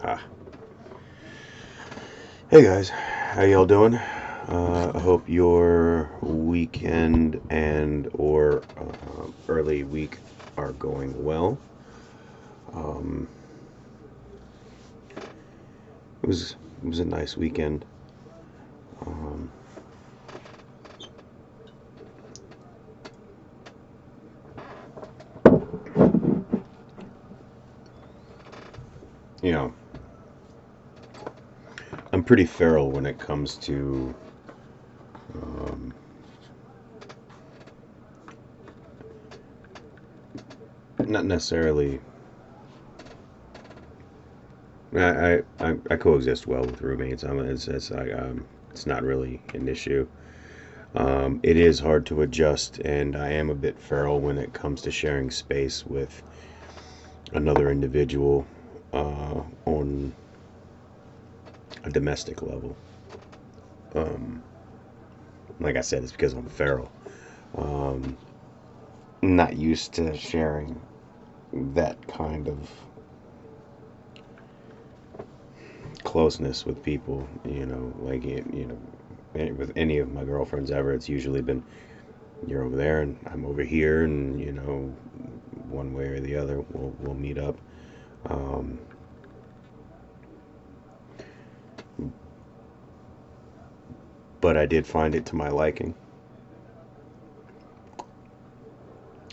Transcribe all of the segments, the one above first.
Ah. Hey guys, how y'all doing? I hope your weekend and or early week are going well. Um, it was a nice weekend. Um, you know, I'm pretty feral when it comes to um, not necessarily. I coexist well with roommates. It's not really an issue. It is hard to adjust, and I am a bit feral when it comes to sharing space with another individual on a domestic level. Um, like I said, it's because I'm feral. Um, not used to sharing that kind of closeness with people. With any of my girlfriends ever, it's usually been you're over there and I'm over here, and one way or the other, we'll meet up. Um, but I did find it to my liking.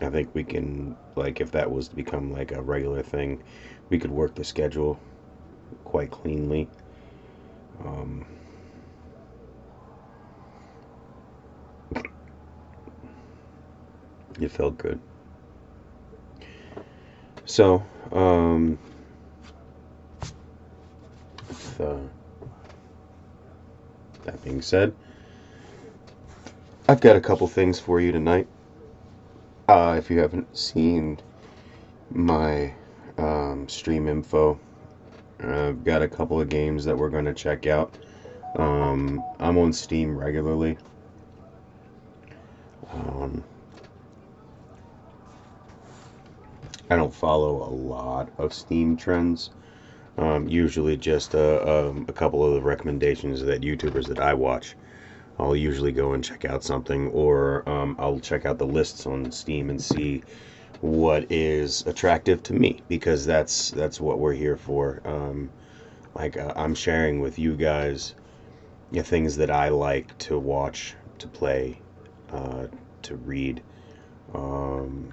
I think we can, like, if that was to become like a regular thing, we could work the schedule quite cleanly. Um, it felt good. So, with, that being said, I've got a couple things for you tonight. If you haven't seen my stream info, I've got a couple of games that we're going to check out. I'm on Steam regularly. Um, I don't follow a lot of Steam trends. Usually just a couple of the recommendations that YouTubers that I watch. I'll usually go and check out something, or I'll check out the lists on Steam and see what is attractive to me, because that's what we're here for. I'm sharing with you guys the things that I like to watch, to play, uh, to read. Um,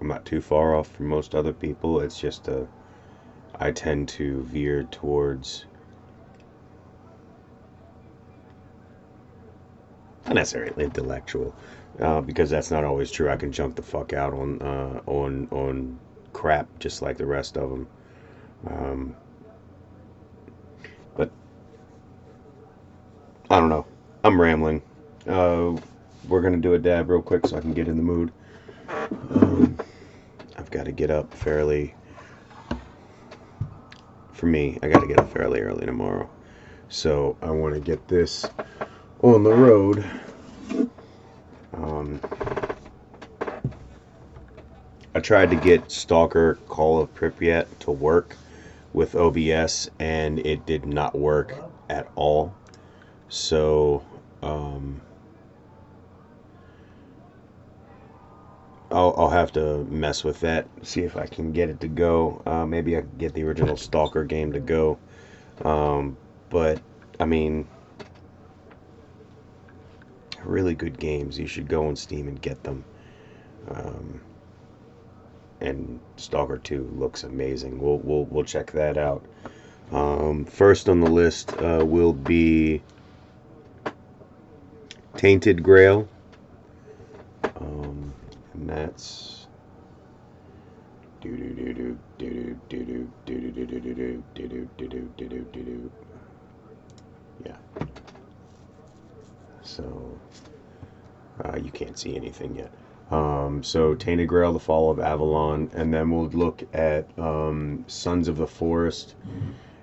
I'm not too far off from most other people. It's just I tend to veer towards, not necessarily intellectual, because that's not always true. I can jump the fuck out on crap just like the rest of them. Um, but I don't know. I'm rambling. Uh, we're gonna do a dab real quick so I can get in the mood. Um, I've got to get up fairly. For me, I got to get up fairly early tomorrow, so I want to get this on the road. Um, I tried to get Stalker Call of Pripyat to work with OBS, and it did not work at all. So um, I'll have to mess with that, see if I can get it to go. Maybe I can get the original Stalker game to go. But I mean, really good games. You should go on Steam and get them. Um, and Stalker 2 looks amazing. We'll check that out. First on the list will be Tainted Grail. And that's yeah. So you can't see anything yet. So Tainted Grail, The Fall of Avalon, and then we'll look at Sons of the Forest,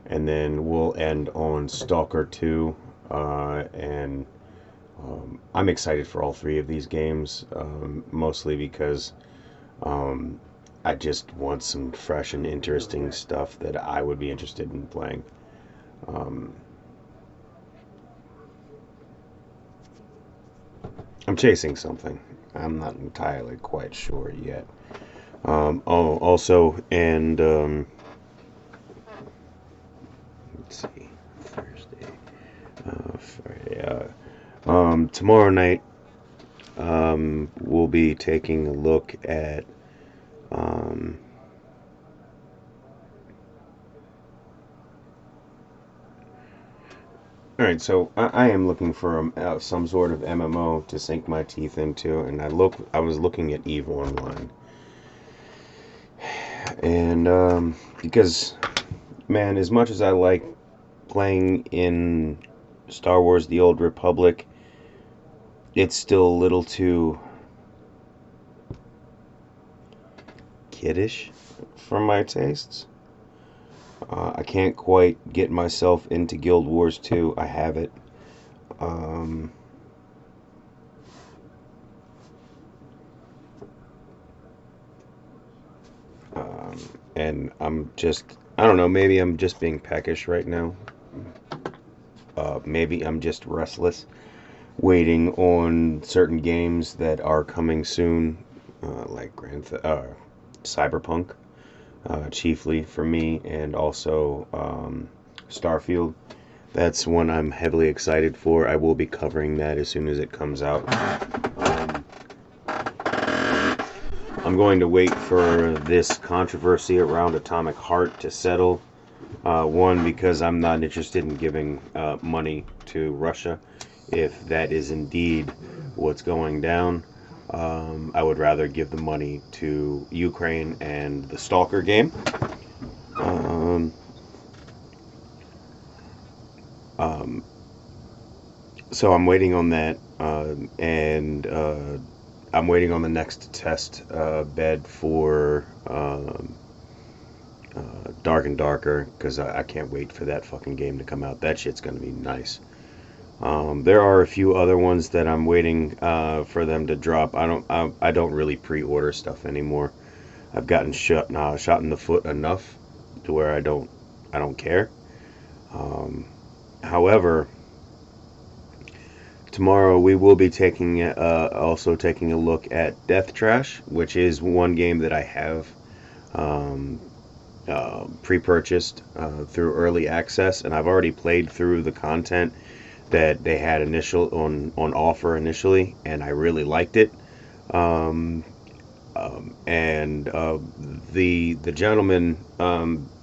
and then we'll end on Stalker 2. And I'm excited for all three of these games, mostly because um, I just want some fresh and interesting stuff that I would be interested in playing. Um, I'm chasing something. I'm not entirely quite sure yet. Also, and let's see, Thursday, Friday. Tomorrow night, we'll be taking a look at. Um, all right, so I am looking for some sort of MMO to sink my teeth into, and I was looking at EVE Online, and because, man, as much as I like playing in Star Wars: The Old Republic, it's still a little too kiddish for my tastes. I can't quite get myself into Guild Wars 2. I have it. Um, um, and I don't know, maybe I'm just being peckish right now. Maybe I'm just restless, waiting on certain games that are coming soon, like Cyberpunk, chiefly for me, and also Starfield. That's one I'm heavily excited for. I will be covering that as soon as it comes out. Um, I'm going to wait for this controversy around Atomic Heart to settle. One, because I'm not interested in giving money to Russia. If that is indeed what's going down, I would rather give the money to Ukraine and the Stalker game. Um, um, so I'm waiting on that, and I'm waiting on the next test bed for Dark and Darker, because I can't wait for that fucking game to come out. That shit's gonna be nice. There are a few other ones that I'm waiting for them to drop. I don't really pre-order stuff anymore. I've gotten shot in the foot enough to where I don't care. Um, However, tomorrow we will be also taking a look at Death Trash, which is one game that I have um, pre-purchased through early access, and I've already played through the content that they had on offer initially, and I really liked it. Um, and the gentleman,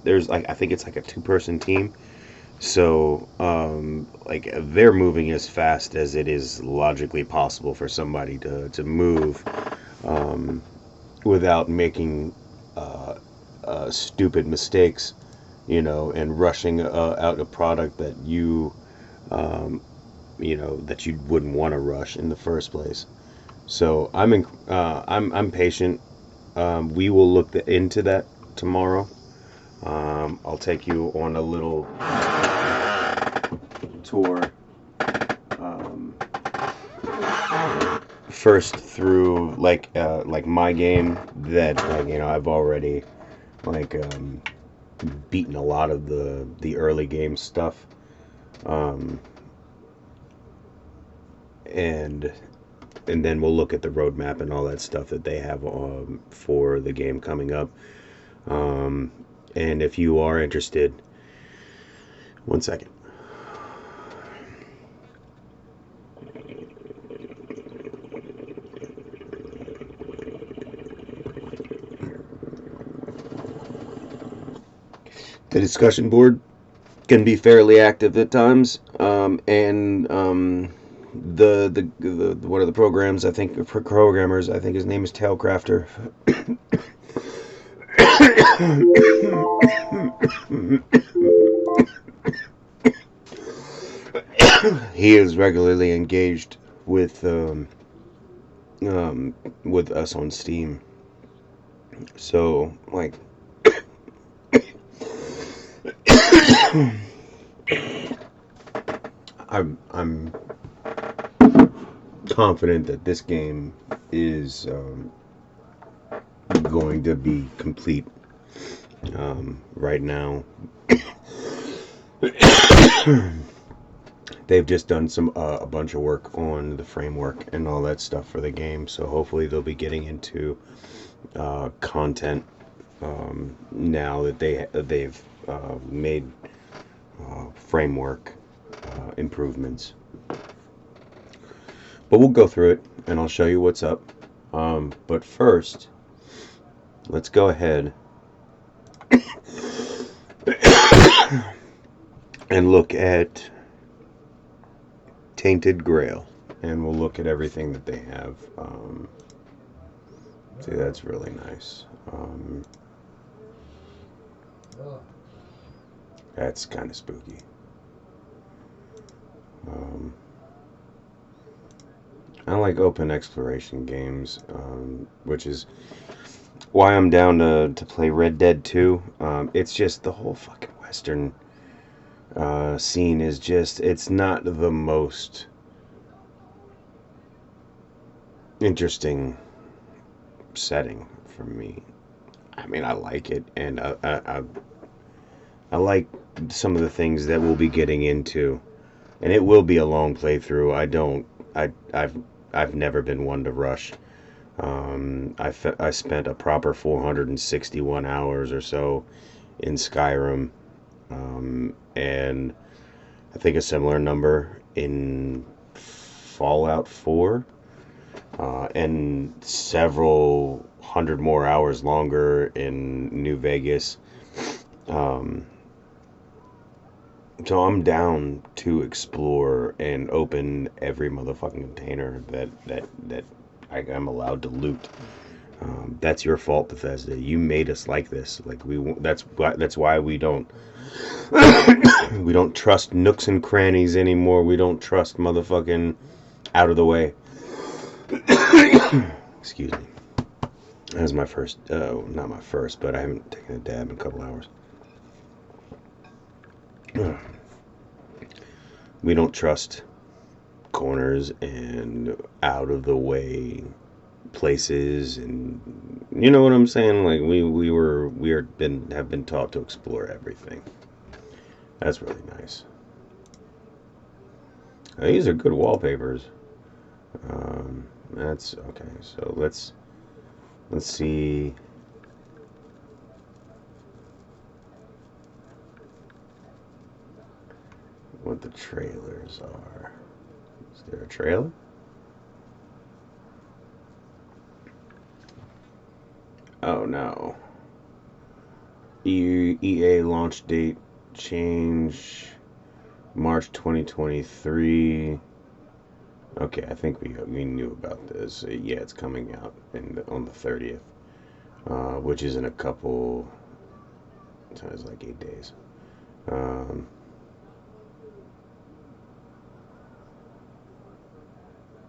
there's like, I think it's like a two-person team, so like they're moving as fast as it is logically possible for somebody to move um, without making stupid mistakes, and rushing out a product that um, that you wouldn't want to rush in the first place. So I'm patient. We will look into that tomorrow. I'll take you on a little tour. Um, First through like my game that, like, I've already like beaten a lot of the early game stuff. Um, and then we'll look at the roadmap and all that stuff that they have for the game coming up. Um, and if you are interested, one second. The discussion board can be fairly active at times, and the one of the programs, I think, for programmers, I think his name is Tailcrafter. He is regularly engaged with us on Steam. So, like, I'm confident that this game is going to be complete right now. They've just done a bunch of work on the framework and all that stuff for the game, so hopefully they'll be getting into content now that they've made framework improvements. But we'll go through it and I'll show you what's up. But first, let's go ahead and look at Tainted Grail, and we'll look at everything that they have. See, that's really nice. That's kind of spooky. I like open exploration games, which is why I'm down to play Red Dead 2. It's just the whole fucking Western scene is just, it's not the most interesting setting for me. I mean, I like it, and I like some of the things that we'll be getting into, and it will be a long playthrough. I've never been one to rush. I spent a proper 461 hours or so in Skyrim, and I think a similar number in Fallout 4, and several hundred more hours longer in New Vegas. So I'm down to explore and open every motherfucking container that I'm allowed to loot. That's your fault, Bethesda. You made us like this. Like that's why we don't we don't trust nooks and crannies anymore. We don't trust motherfucking out of the way. Excuse me. That was my first, not my first, but I haven't taken a dab in a couple hours. We don't trust corners and out of the way places, and you know what I'm saying? Like have been taught to explore everything. That's really nice. These are good wallpapers. That's okay. So let's see. What the trailers are. Is there a trailer? Oh no. EA launch date change March 2023. Okay, I think we knew about this. Yeah, it's coming out on the 30th, which is in a couple. It's like 8 days.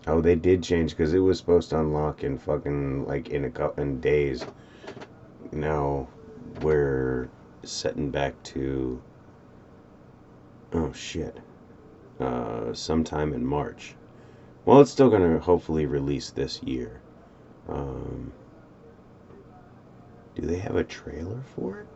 Oh, they did change because it was supposed to unlock in fucking like in days. Now we're setting back to shit. Sometime in March. Well, it's still gonna hopefully release this year. Do they have a trailer for it?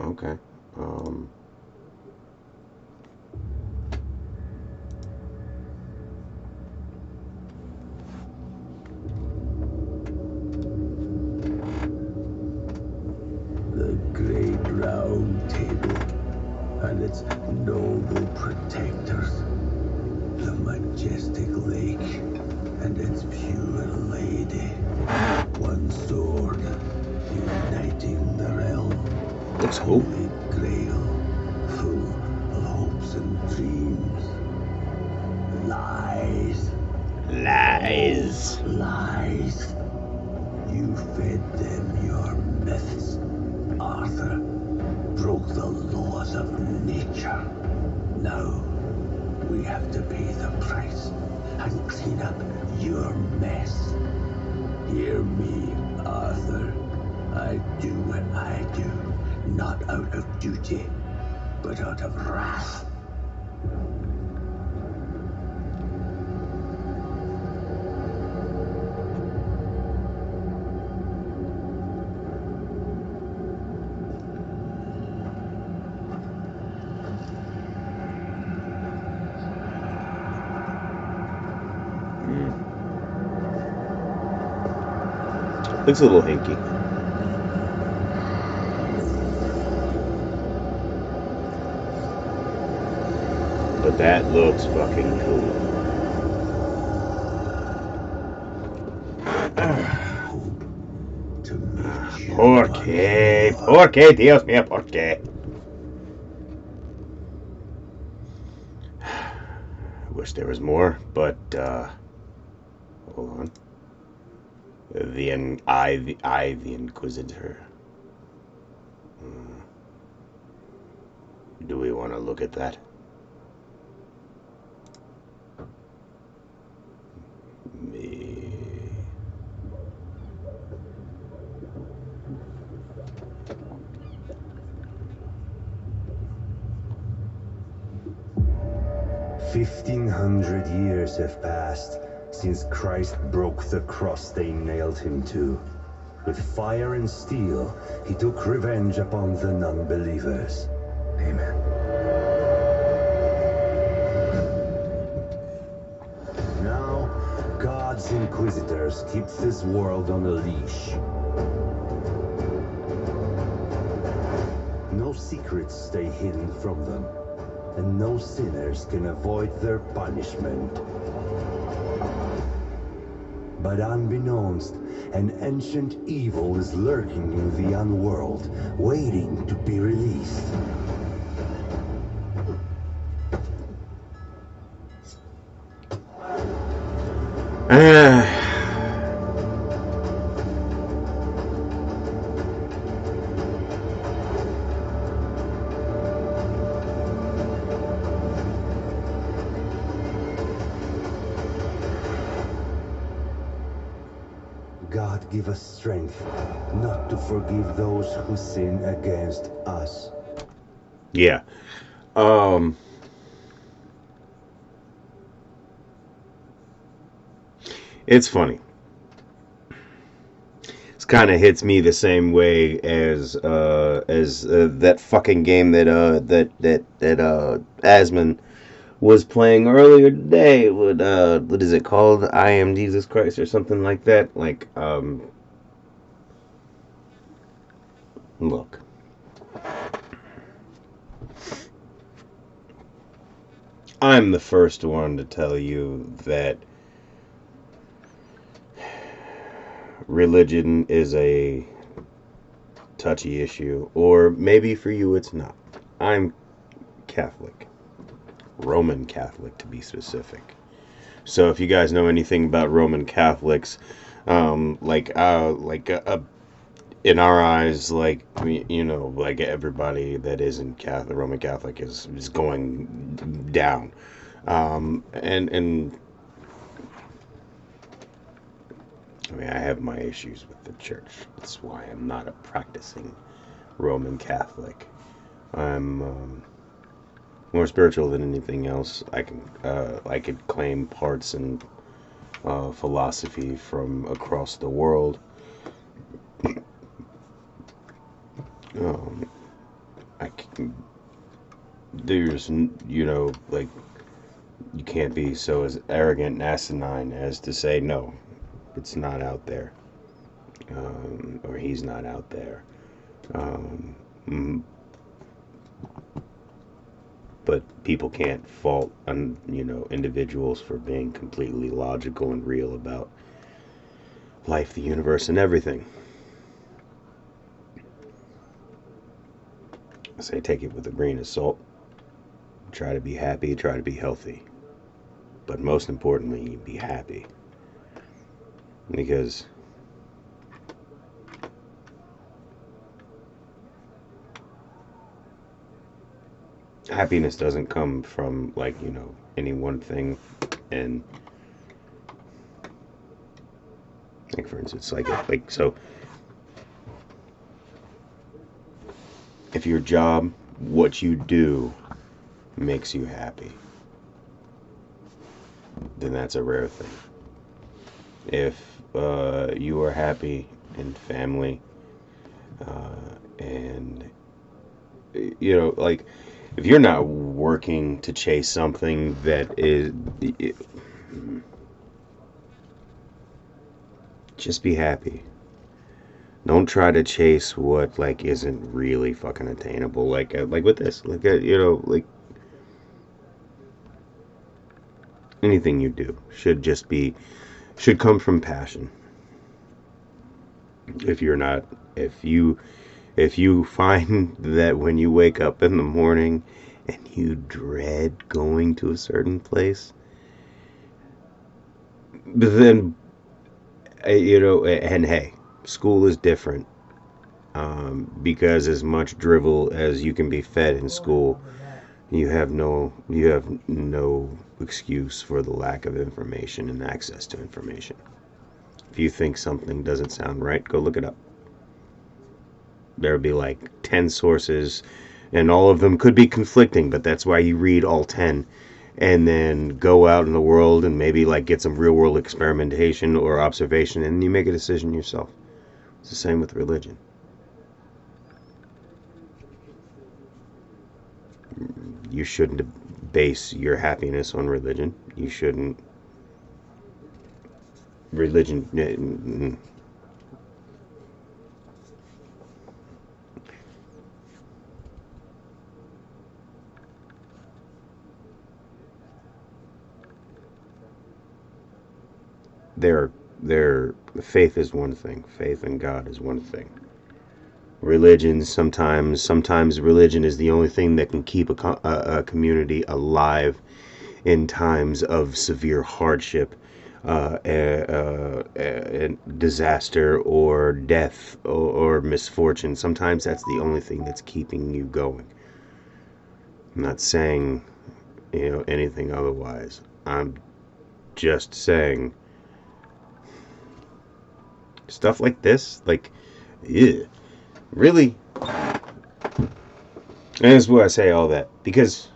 Okay. The great round table and its noble protectors, the majestic lake and its pure lady, one sword uniting the realm. Looks cool. Holy Grail, full of hopes and dreams. Lies. Lies. Lies. Lies. You fed them your myths. Arthur broke the laws of nature. Now we have to pay the price and clean up your mess. Hear me, Arthur. I do what I do, not out of duty, but out of wrath. Looks a little hinky. But that looks fucking cool. ¿Por qué? ¿Por qué? Dios mío, ¿por qué? I wish there was more, but hold on. The Inquisitor. Do we want to look at that? Me. $1,500 years have passed since Christ broke the cross they nailed him to. With fire and steel, he took revenge upon the non-believers. Amen. Now, God's inquisitors keep this world on a leash. No secrets stay hidden from them, and no sinners can avoid their punishment. But unbeknownst, an ancient evil is lurking in the unworld, waiting to be released. God give us strength not to forgive those who sin against us. Yeah. It's funny. This kind of hits me the same way as that fucking game that Asman was playing earlier today. What is it called? I Am Jesus Christ or something like that. Like, look. I'm the first one to tell you that religion is a touchy issue, or maybe for you it's not. I'm Catholic. Roman Catholic, to be specific. So if you guys know anything about Roman Catholics, in our eyes, like, you know, like everybody that isn't Catholic, Roman Catholic is going down. And I mean, I have my issues with the church. That's why I'm not a practicing Roman Catholic. I'm more spiritual than anything else. I could claim parts and philosophy from across the world. There's, you know, like, you can't be so as arrogant and asinine as to say no, it's not out there, or he's not out there. But people can't fault, individuals for being completely logical and real about life, the universe, and everything. I say take it with a grain of salt. Try to be happy, try to be healthy. But most importantly, be happy. Because happiness doesn't come from, like, any one thing. And, like, for instance, so if your job, what you do, makes you happy, then that's a rare thing. If you are happy in family, and like, if you're not working to chase something that is, just be happy. Don't try to chase what, like, isn't really fucking attainable. Like with this, like anything you do should come from passion. If you're not, if you find that when you wake up in the morning and you dread going to a certain place, but then, and hey, school is different, because as much drivel as you can be fed in school, you have no excuse for the lack of information and access to information. If you think something doesn't sound right, go look it up. There'll be like 10 sources, and all of them could be conflicting, but that's why you read all 10 and then go out in the world and maybe, like, get some real world experimentation or observation, and you make a decision yourself. It's the same with religion. You shouldn't base your happiness on religion. You shouldn't. Religion. Their faith is one thing. Faith in God is one thing. Religion, sometimes religion is the only thing that can keep a community alive in times of severe hardship, disaster, or death, or misfortune. Sometimes that's the only thing that's keeping you going. I'm not saying anything otherwise. I'm just saying stuff like this, like, yeah, really. And that's why I say all that, because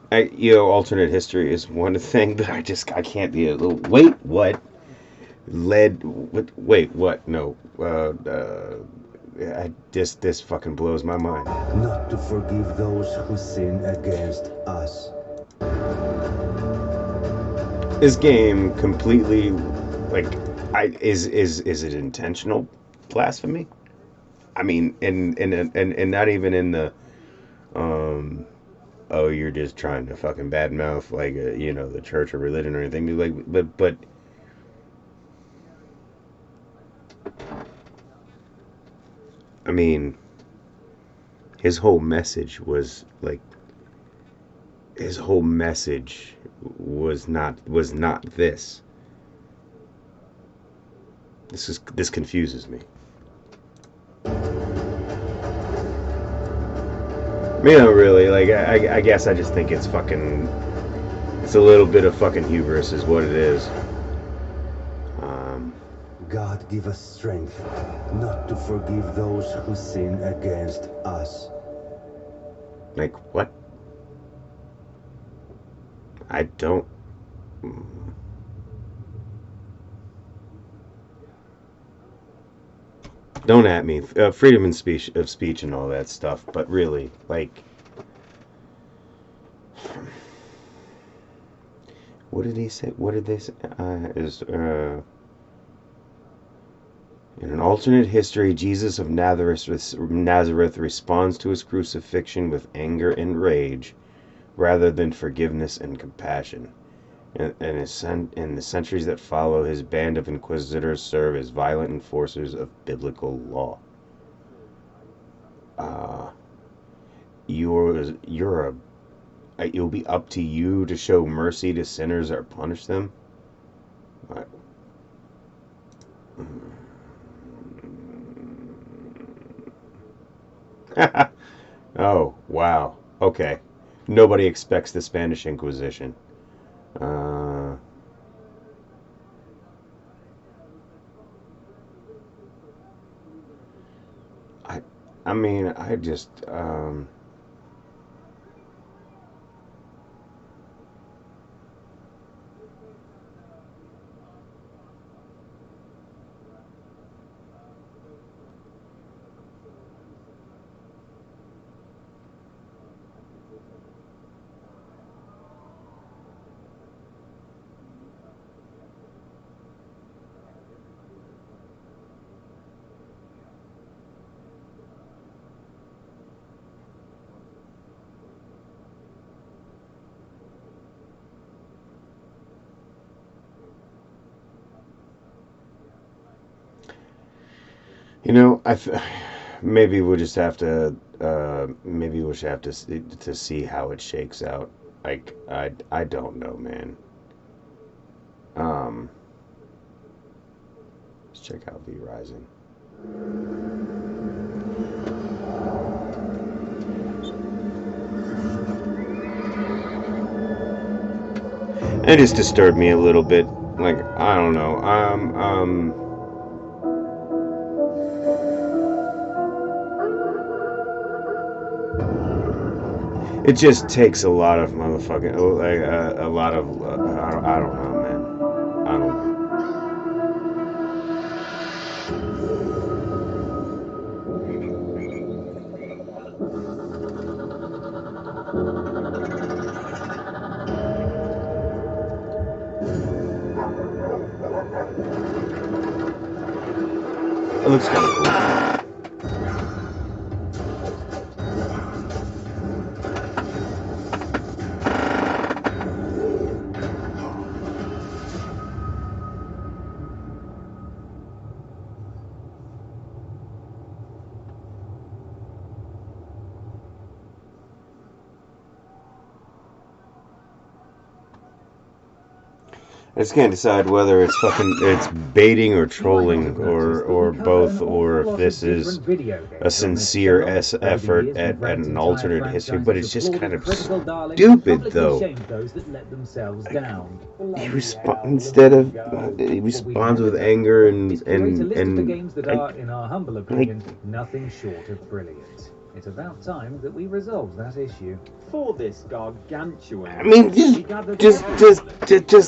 alternate history is one thing that I can't be a little. Wait, what? Wait, what? No. This fucking blows my mind. Not to forgive those who sin against us. This game completely, like, is it intentional blasphemy? I mean, and not even in the, oh, you're just trying to fucking badmouth, like, the church or religion or anything. Like, but I mean, his whole message was like, his whole message was not this. This confuses me. Really, like, I guess I just think it's fucking, it's a little bit of fucking hubris is what it is. God give us strength not to forgive those who sin against us. Like, what? I don't. Don't at me. Freedom of speech and all that stuff, but really, like, what did he say? What did they say? In an alternate history, Jesus of Nazareth responds to his crucifixion with anger and rage, rather than forgiveness and compassion. In the centuries that follow, his band of inquisitors serve as violent enforcers of biblical law. you're it'll be up to you to show mercy to sinners or punish them. What? Oh, wow. Okay. Nobody expects the Spanish Inquisition. I, I mean, I just, you know, maybe we'll just have to, maybe we'll just have to see how it shakes out. Like, I don't know, man. Um, let's check out V Rising. It just disturbed me a little bit. Like, I don't know. It just takes a lot of motherfucking, like, a lot of, I don't know, man. I don't know. It looks kind of cool. I just can't decide whether it's baiting or trolling or both, or if this is a sincere effort at an alternate history. But it's just kind of stupid, though. He responds with anger and games that are, in our humble opinion, nothing short of brilliant. It's about time that we resolve that issue. For this gargantuan, I mean, just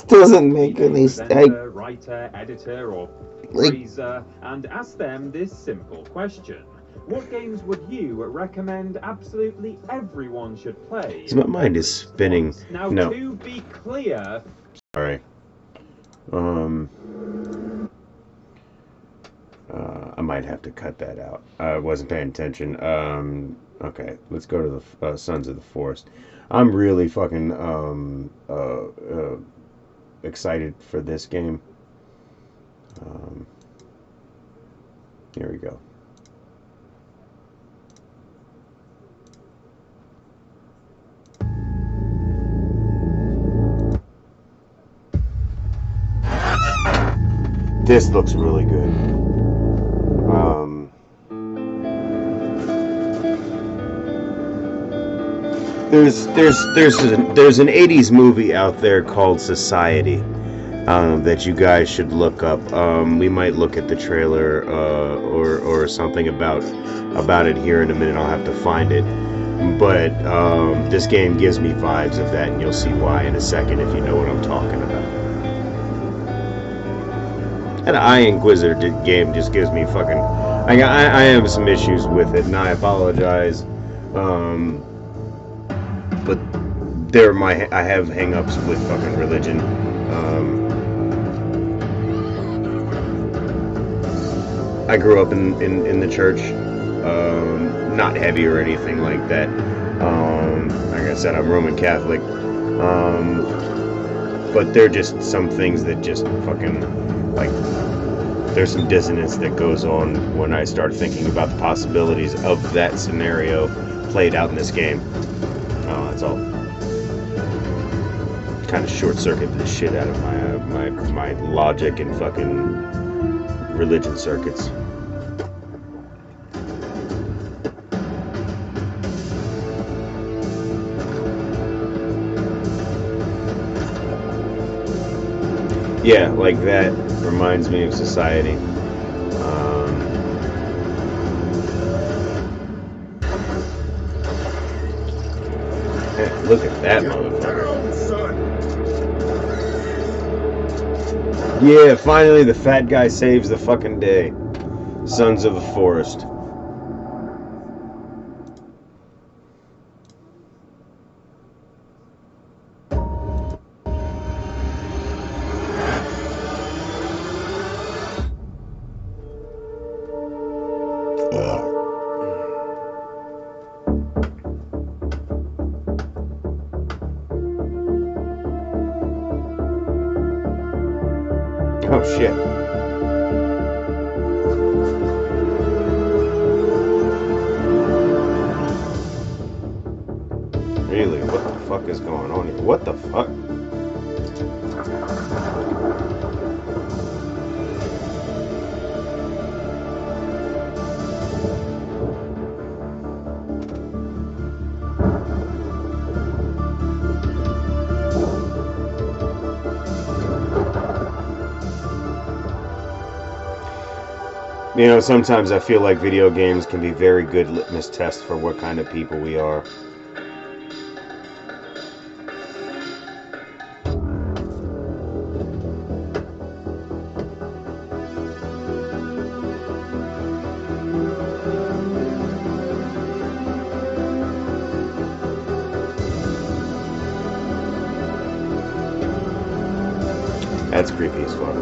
doesn't make any sense. Writer, editor, or Like- phraser, and ask them this simple question: what games would you recommend absolutely everyone should play? My mind is spinning. Now, No. to be clear, Sorry. I might have to cut that out. I wasn't paying attention. Okay, let's go to the Sons of the Forest. I'm really fucking excited for this game. Here we go. This looks really good. There's an 80s movie out there called Society that you guys should look up. We might look at the trailer or something about it here in a minute. I'll have to find it. But this game gives me vibes of that, and you'll see why in a second if you know what I'm talking about. That Eye Inquisitor game just gives me fucking... I have some issues with it, and I apologize. But I have hang-ups with fucking religion. I grew up in the church, not heavy or anything like that. Like I said, I'm Roman Catholic. But there are just some things that just fucking, like, there's some dissonance that goes on when I start thinking about the possibilities of that scenario played out in this game. Oh, that's all. Kind of short-circuited the shit out of my logic and fucking religion circuits. Yeah, like that reminds me of society. Hey, look at that motherfucker. Yeah, finally the fat guy saves the fucking day. Sons of the Forest. Oh shit. Really? What the fuck is going on here? What the fuck? You know, sometimes I feel like video games can be very good litmus tests for what kind of people we are. That's creepy as fuck.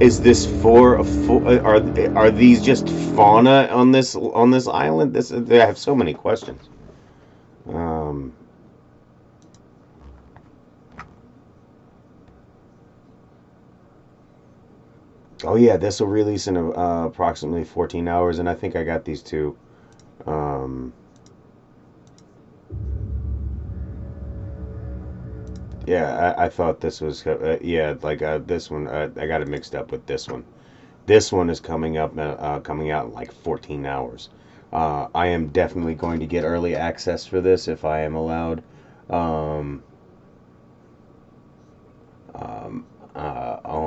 Is this are these just fauna on this island? I have so many questions. Oh yeah, this will release in approximately 14 hours, and I think I got these two. Yeah, I thought this was this one. I got it mixed up with this one. This one is coming out in like 14 hours. I am definitely going to get early access for this if I am allowed. I'll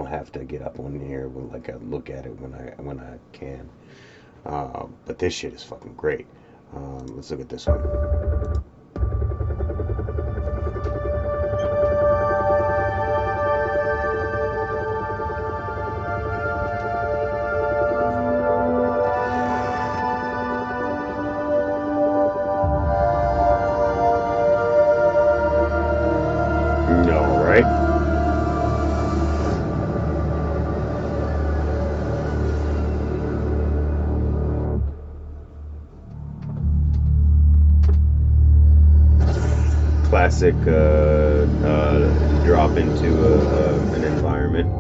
have to get up on here with like a look at it when I can. But this shit is fucking great. Let's look at this one. No, right? Classic drop into an environment.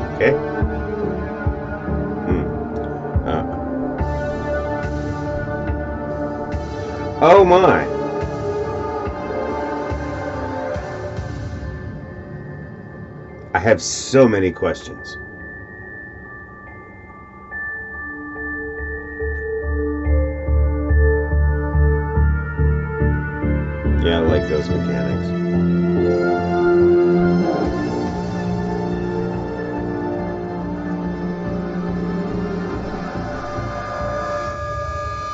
Okay. Oh my. I have so many questions. Yeah, I like those mechanics.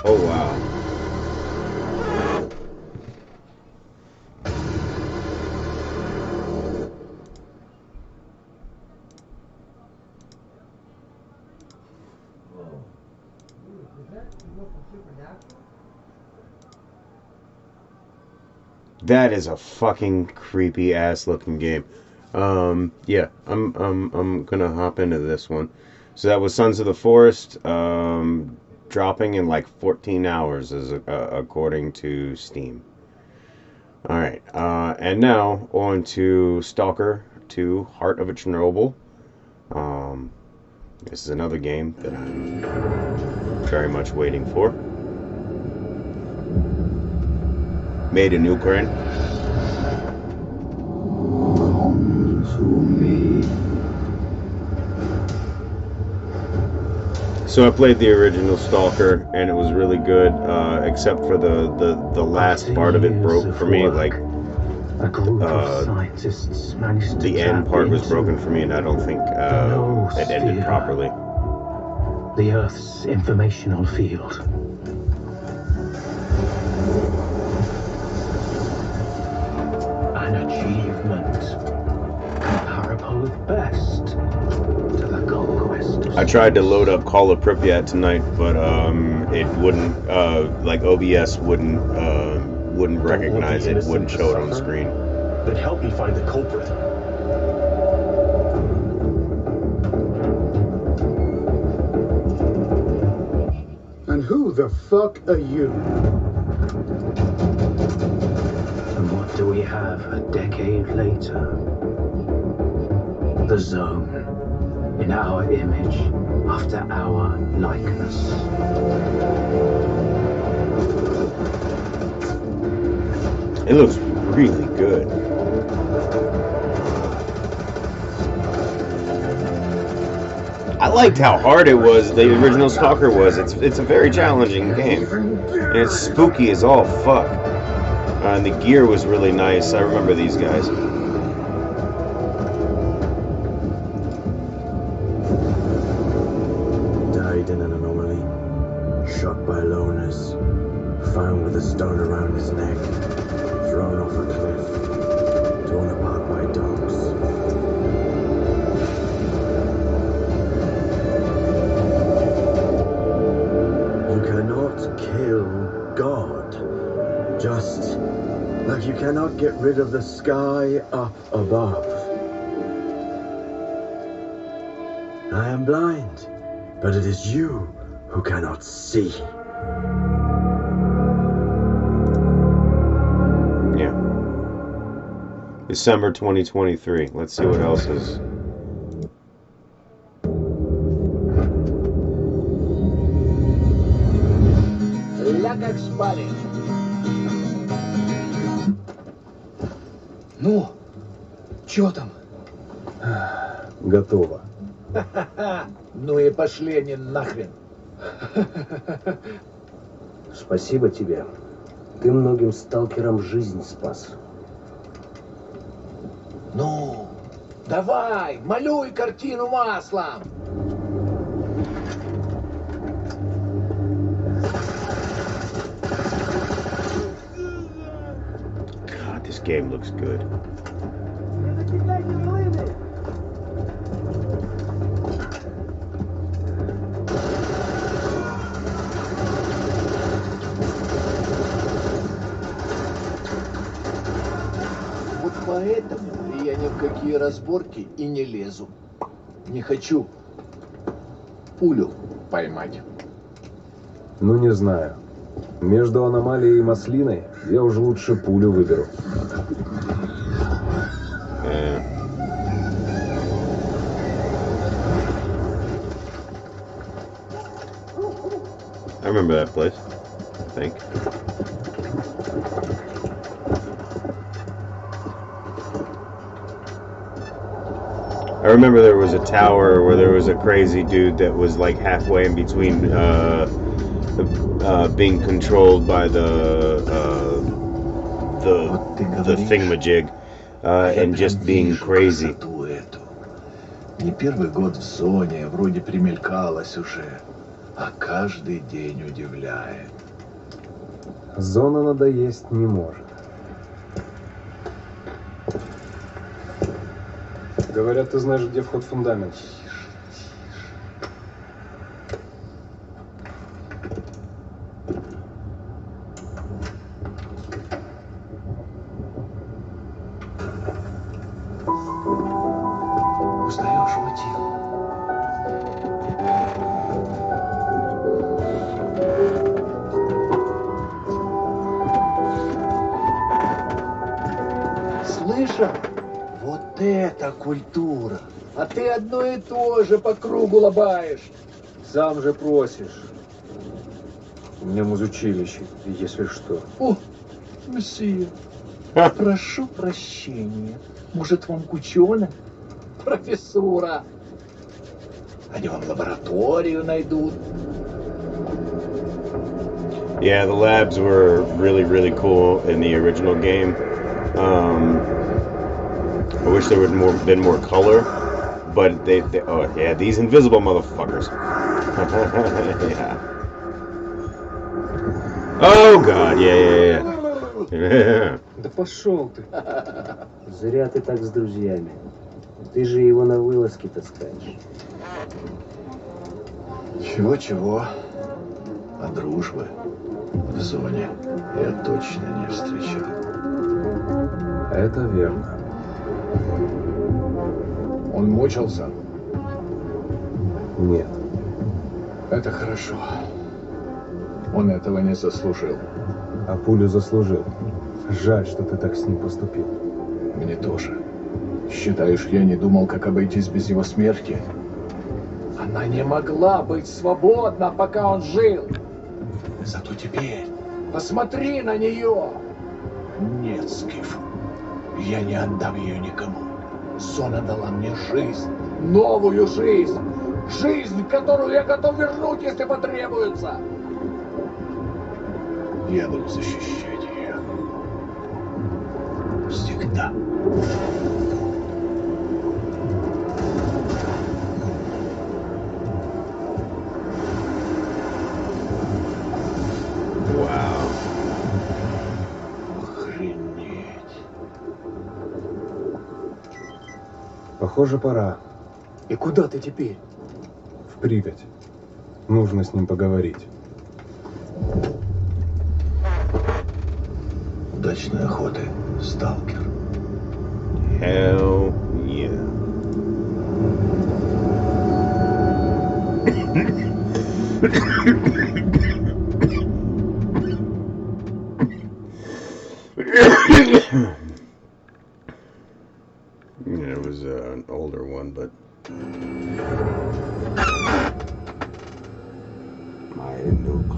Oh wow. That is a fucking creepy ass looking game. Yeah, I'm gonna hop into this one. So that was Sons of the Forest, dropping in like 14 hours, according to Steam. Alright, and now on to Stalker 2, Heart of a Chernobyl. This is another game that I'm very much waiting for. Made in Ukraine. So I played the original Stalker, and it was really good, except for the last part of it broke for me. Like, the end part was broken for me, and I don't think it ended properly. The Earth's informational field. An achievement comparable at best to the conquest of I tried to load up Call of Pripyat tonight, but it wouldn't, like OBS wouldn't recognize it, wouldn't show it on the screen. Then help me find the culprit. And who the fuck are you? And what do we have a decade later? The Zone, in our image, after our likeness. It looks really good. I liked how hard it was. The original Stalker was. It's a very challenging game, and it's spooky as all fuck. And the gear was really nice. I remember these guys. Died in an anomaly. Shot by loners. Found with a stone around his neck. Thrown off a cliff. Torn apart by dogs. You cannot kill God. Just like you cannot get rid of the sky up above. I am blind, but it is you who cannot see. Yeah. December 2023. Let's see what else is. Ля как спали. Ну, чё там? Готово. Ну и пошли они нахрен. Спасибо тебе. Ты многим сталкерам жизнь спас. Ну, давай, малюй картину маслом. God, this game looks good. Вот поэтому я ни в какие разборки и не лезу. Не хочу пулю поймать. Ну, не знаю. Между аномалией и маслиной я уже лучше пулю выберу. I remember that place, I think. I remember there was a tower where there was a crazy dude that was like halfway in between being controlled by the thingamajig and just being crazy. Не первый год в зоне, вроде примелькалась уже, а каждый день удивляет. Зона надоесть не может. Говорят, ты знаешь, где вход в фундамент. Узнаешь мотив? Миша, вот это культура. А ты одно и то же по кругу лобаешь. Сам же просишь. У меня музучилище, если что. О, месье, прошу прощения. Может, вам кучонок? Профессура. Они вам лабораторию найдут. Yeah, the labs were really, really cool in the original game. I wish there would been more color, but they oh yeah, these invisible motherfuckers. Yeah. Oh god, yeah. Да пошел ты. Зря ты так с друзьями. Ты же его на вылазки таскаешь. Чего-чего, а дружбы в зоне я точно не встречал. Это верно. Он мучился? Нет. Это хорошо. Он этого не заслужил. А пулю заслужил. Жаль, что ты так с ним поступил. Мне тоже. Считаешь, я не думал, как обойтись без его смерти? Она не могла быть свободна, пока он жил. Зато теперь посмотри на нее. Нет, Скиф, я не отдам ее никому. Зона дала мне жизнь, новую жизнь. Жизнь, которую я готов вернуть, если потребуется. Я буду защищать ее. Всегда. Wow. Охренеть. Похоже, пора. И куда ты теперь? В Припять. Нужно с ним поговорить. Удачной охоты, сталкер. Hell yeah. Yeah, it was an older one, but my nuke.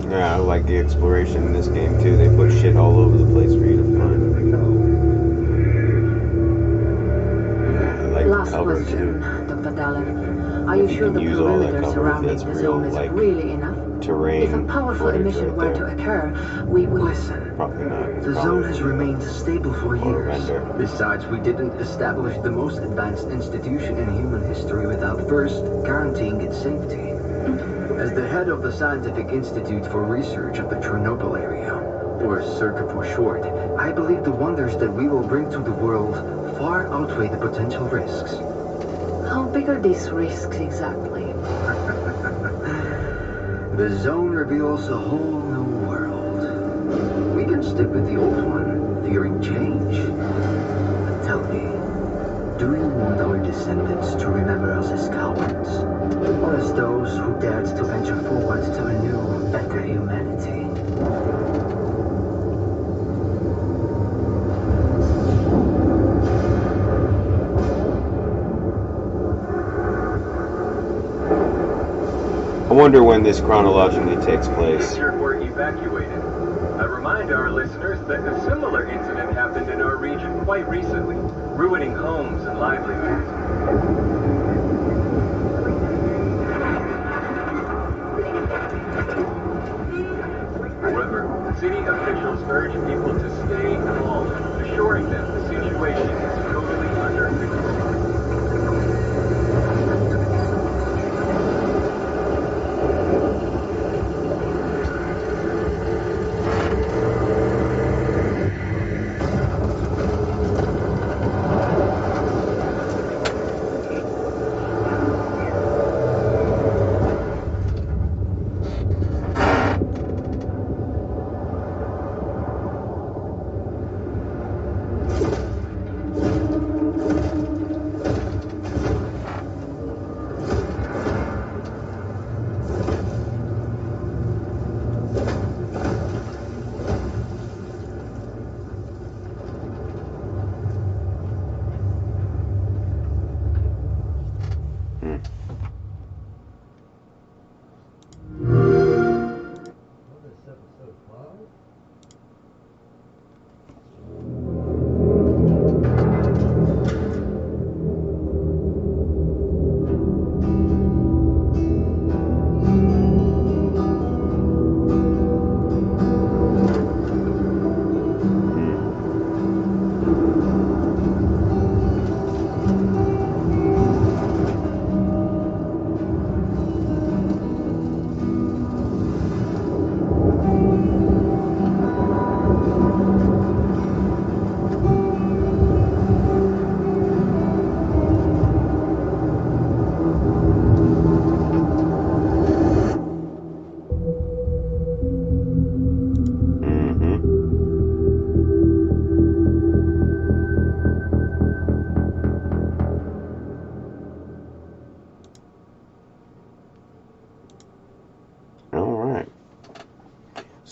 Yeah, I like the exploration in this game too. They put shit all over the place for you to find. Yeah, I like Last cover question, too. Dr. Dallin. Are you If you sure can the use all that perimeter cover, surrounding that's the real, zone is like, really enough? Terrain If a powerful footage emission right were to there. occur, we would... Listen, Probably not. It's the probably zone has remained stable for or years. render. Besides, we didn't establish the most advanced institution in human history without first guaranteeing its safety. As the head of the Scientific Institute for Research of the Chernobyl area, or CERCA for short, I believe the wonders that we will bring to the world far outweigh the potential risks. How big are these risks exactly? The zone reveals a whole new world. We can stick with the old one, fearing change. But tell me, do you want our descendants to remember us as cowards? Or as those who dared to venture forward to a new, better humanity? I wonder when this chronologically takes place. Were evacuated. I remind our listeners that a similar incident happened in our region quite recently, ruining homes and livelihoods. However, city officials urge people to stay calm, assuring them the situation is totally under control.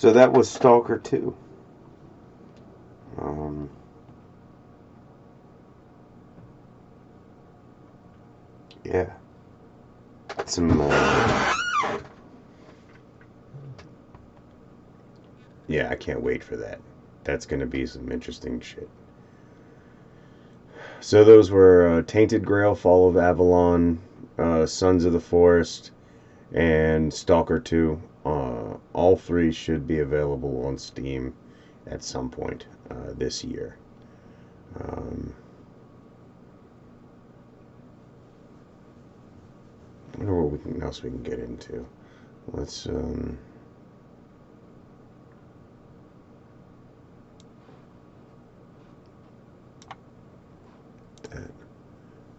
So that was Stalker 2. Yeah. Some, yeah, I can't wait for that. That's going to be some interesting shit. So those were Tainted Grail, Fall of Avalon, Sons of the Forest, and Stalker 2. All three should be available on Steam at some point this year. I wonder what else we can get into. Let's that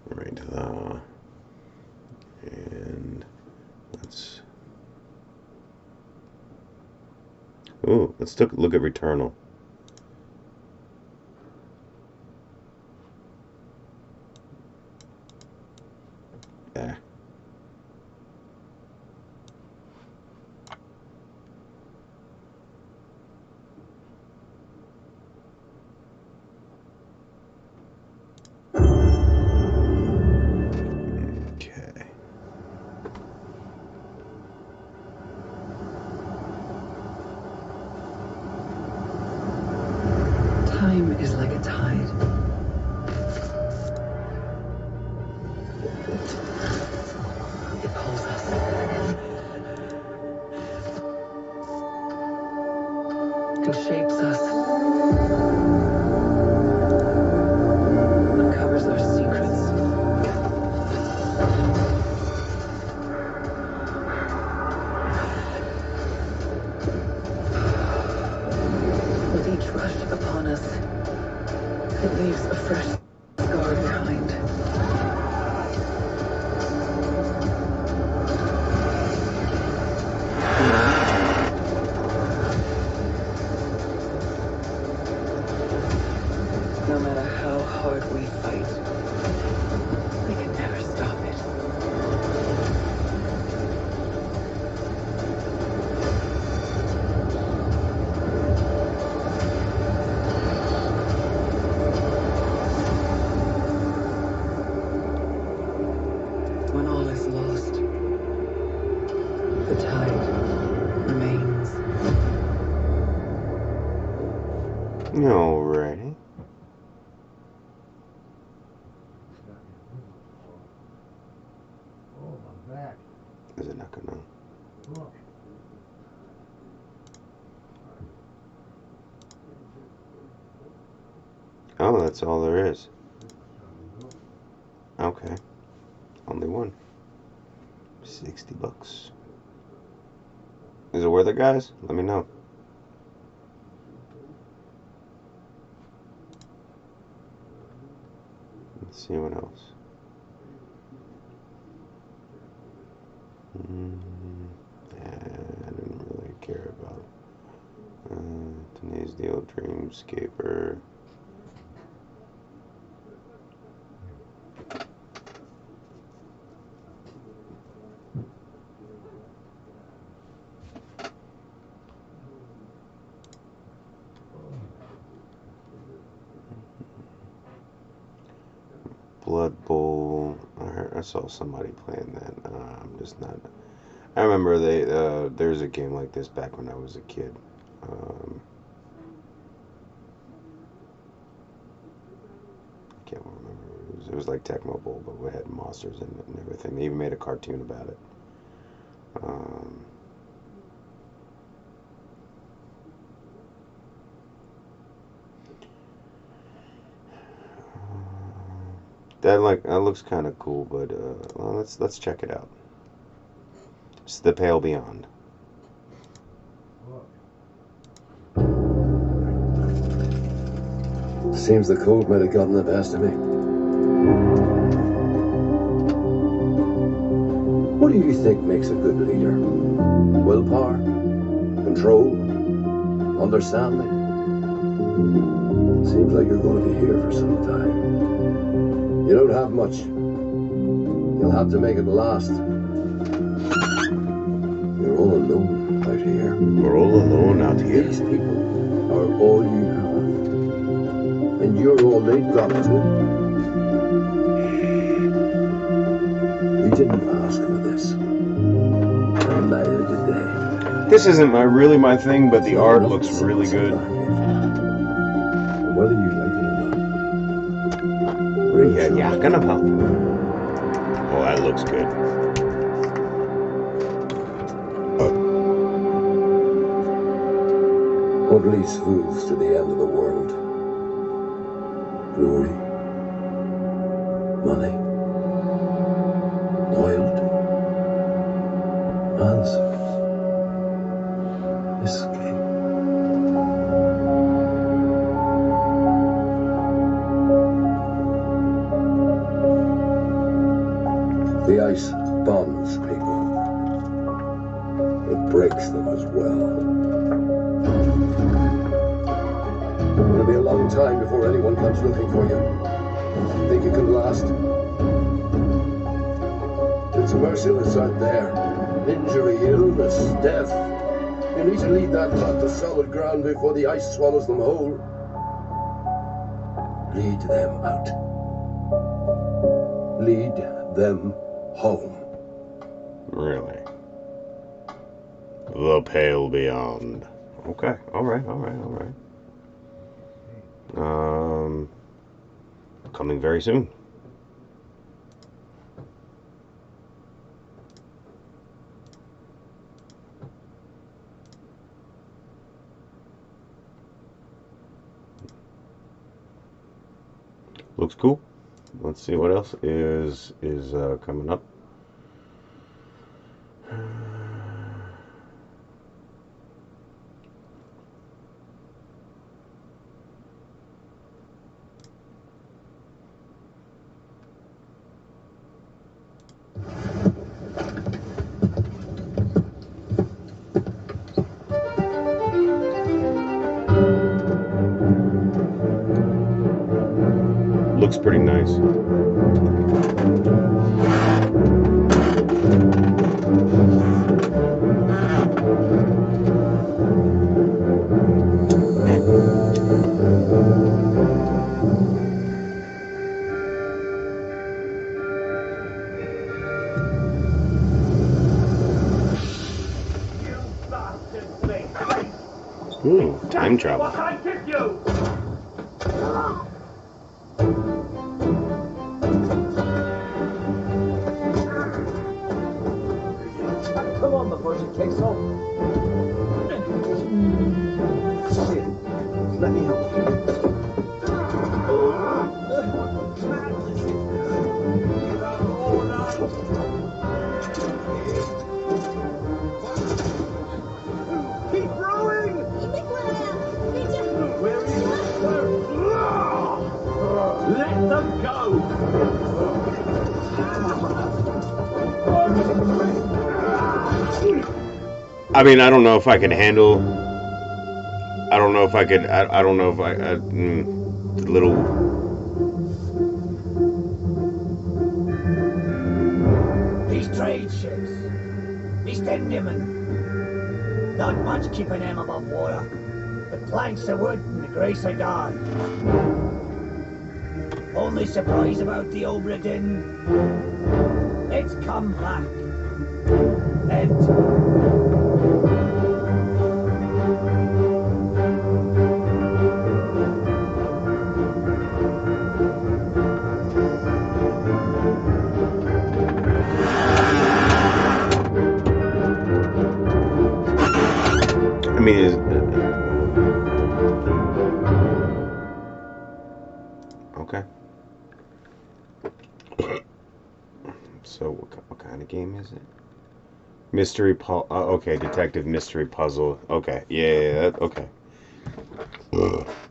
right and let's let's look at Returnal. Yeah. Time is like a tide. It pulls us. It shapes us. Uncovers our secrets. With each rush upon us, it leaves a fresh scar behind. No matter how hard we fight, we can never stop it. When all is lost, the tide remains. Alrighty. Is it not gonna? Oh, that's all there is. Okay. Only one. $60. Is it worth it, guys? Let me know. Let's see what else. I didn't really care about today's deal, Dreamscaper. Blood Bowl. I saw somebody playing that. I'm just not. I remember there's a game like this back when I was a kid. I can't remember. It was like Tecmo Bowl, but we had monsters in it and everything. They even made a cartoon about it. That looks kind of cool, but well, let's check it out. It's The Pale Beyond. Seems the cold might have gotten the best of me. What do you think makes a good leader? Willpower? Control? Understanding? Seems like you're going to be here for some time. You don't have much. You'll have to make it last. You're all alone out here. We're all alone out here. These people are all you have. And you're all they've got to. We didn't ask for this. And neither did they. This isn't really my thing, but the art looks really good. Whether you like it or not. Yeah, gonna pop. Oh, that looks good. What leads fools to the end of the world? Glory, money, loyalty, answers, escape. The ice bonds people. It breaks them as well. It'll be a long time before anyone comes looking for you. Think you can last? It's merciless out there. Injury, illness, death. You need to lead that lot to solid ground before the ice swallows them whole. Lead them out. Lead them home. Really? The Pale Beyond. Okay, alright. Coming very soon. Looks cool. Let's see what else is coming up. Looks pretty nice. Time travel. Come on before she takes off. Here, let me help you. Keep rowing! Where are you, sir? Let them go! I mean, I don't know if I can handle. I don't know if I could. I don't know if little. These trade ships, these Tendimen, not much keeping them above water. The planks of wood and the grace of God. Only surprise about the Obra Dinn. It's come back. Empty. I mean, okay. So, what kind of game is it? Mystery puzzle. Okay, detective mystery puzzle. Okay, yeah, okay.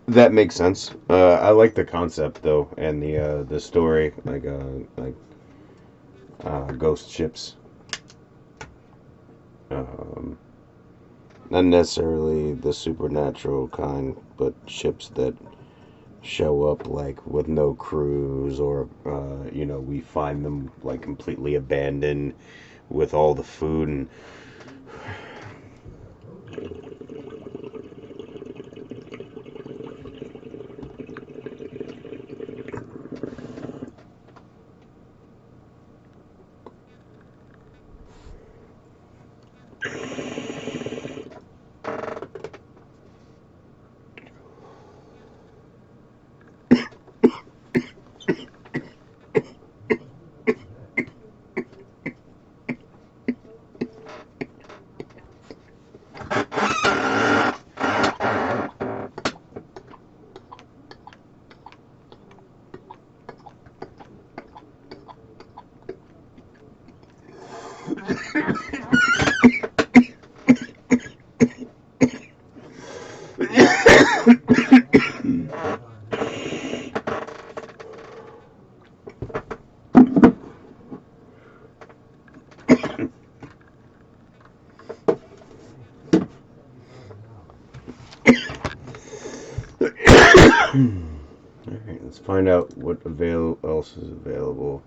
That makes sense. I like the concept though, and the story, like ghost ships. Not necessarily the supernatural kind, but ships that show up like with no crews, or we find them like completely abandoned with all the food and Alright, let's find out what else is available.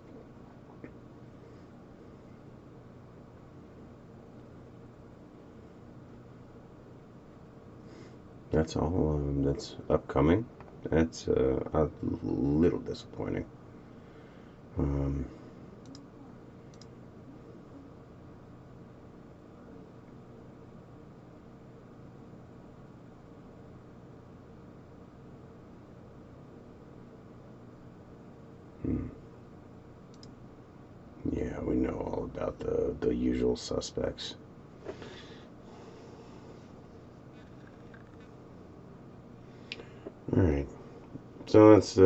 That's all that's upcoming. That's a little disappointing. Yeah, we know all about the usual suspects. Alright, so let's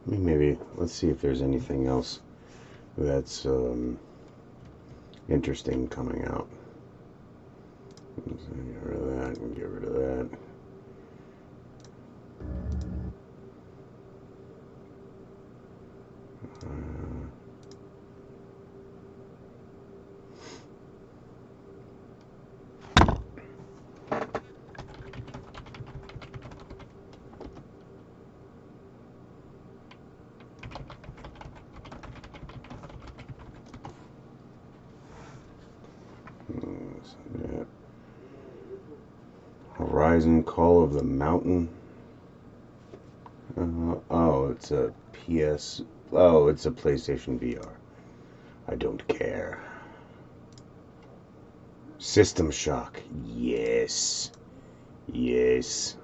maybe let's see if there's anything else that's interesting coming out. Let's get rid of that and get rid of that. Yeah. Horizon Call of the Mountain. Oh, it's a PS. Oh, it's a PlayStation VR. I don't care. System Shock. Yes. Yes.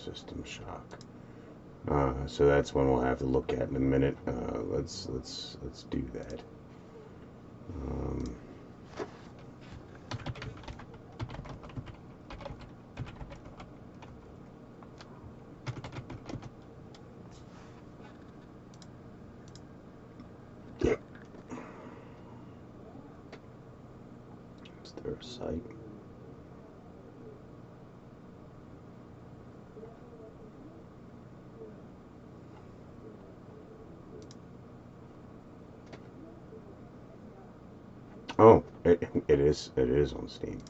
System Shock. So that's one we'll have to look at in a minute. Let's do that. Is there a site? Oh, it is on Steam.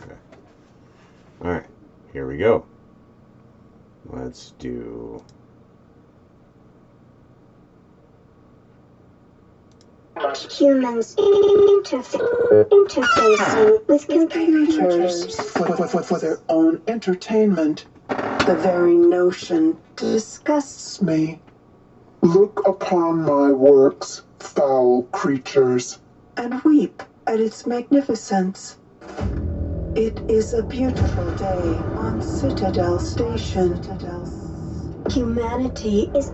Okay. All right, here we go. Let's do. Humans interfacing with computers for their own entertainment. The very notion disgusts me. Look upon my works, foul creatures, and weep at its magnificence. It is a beautiful day on Citadel Station. Humanity is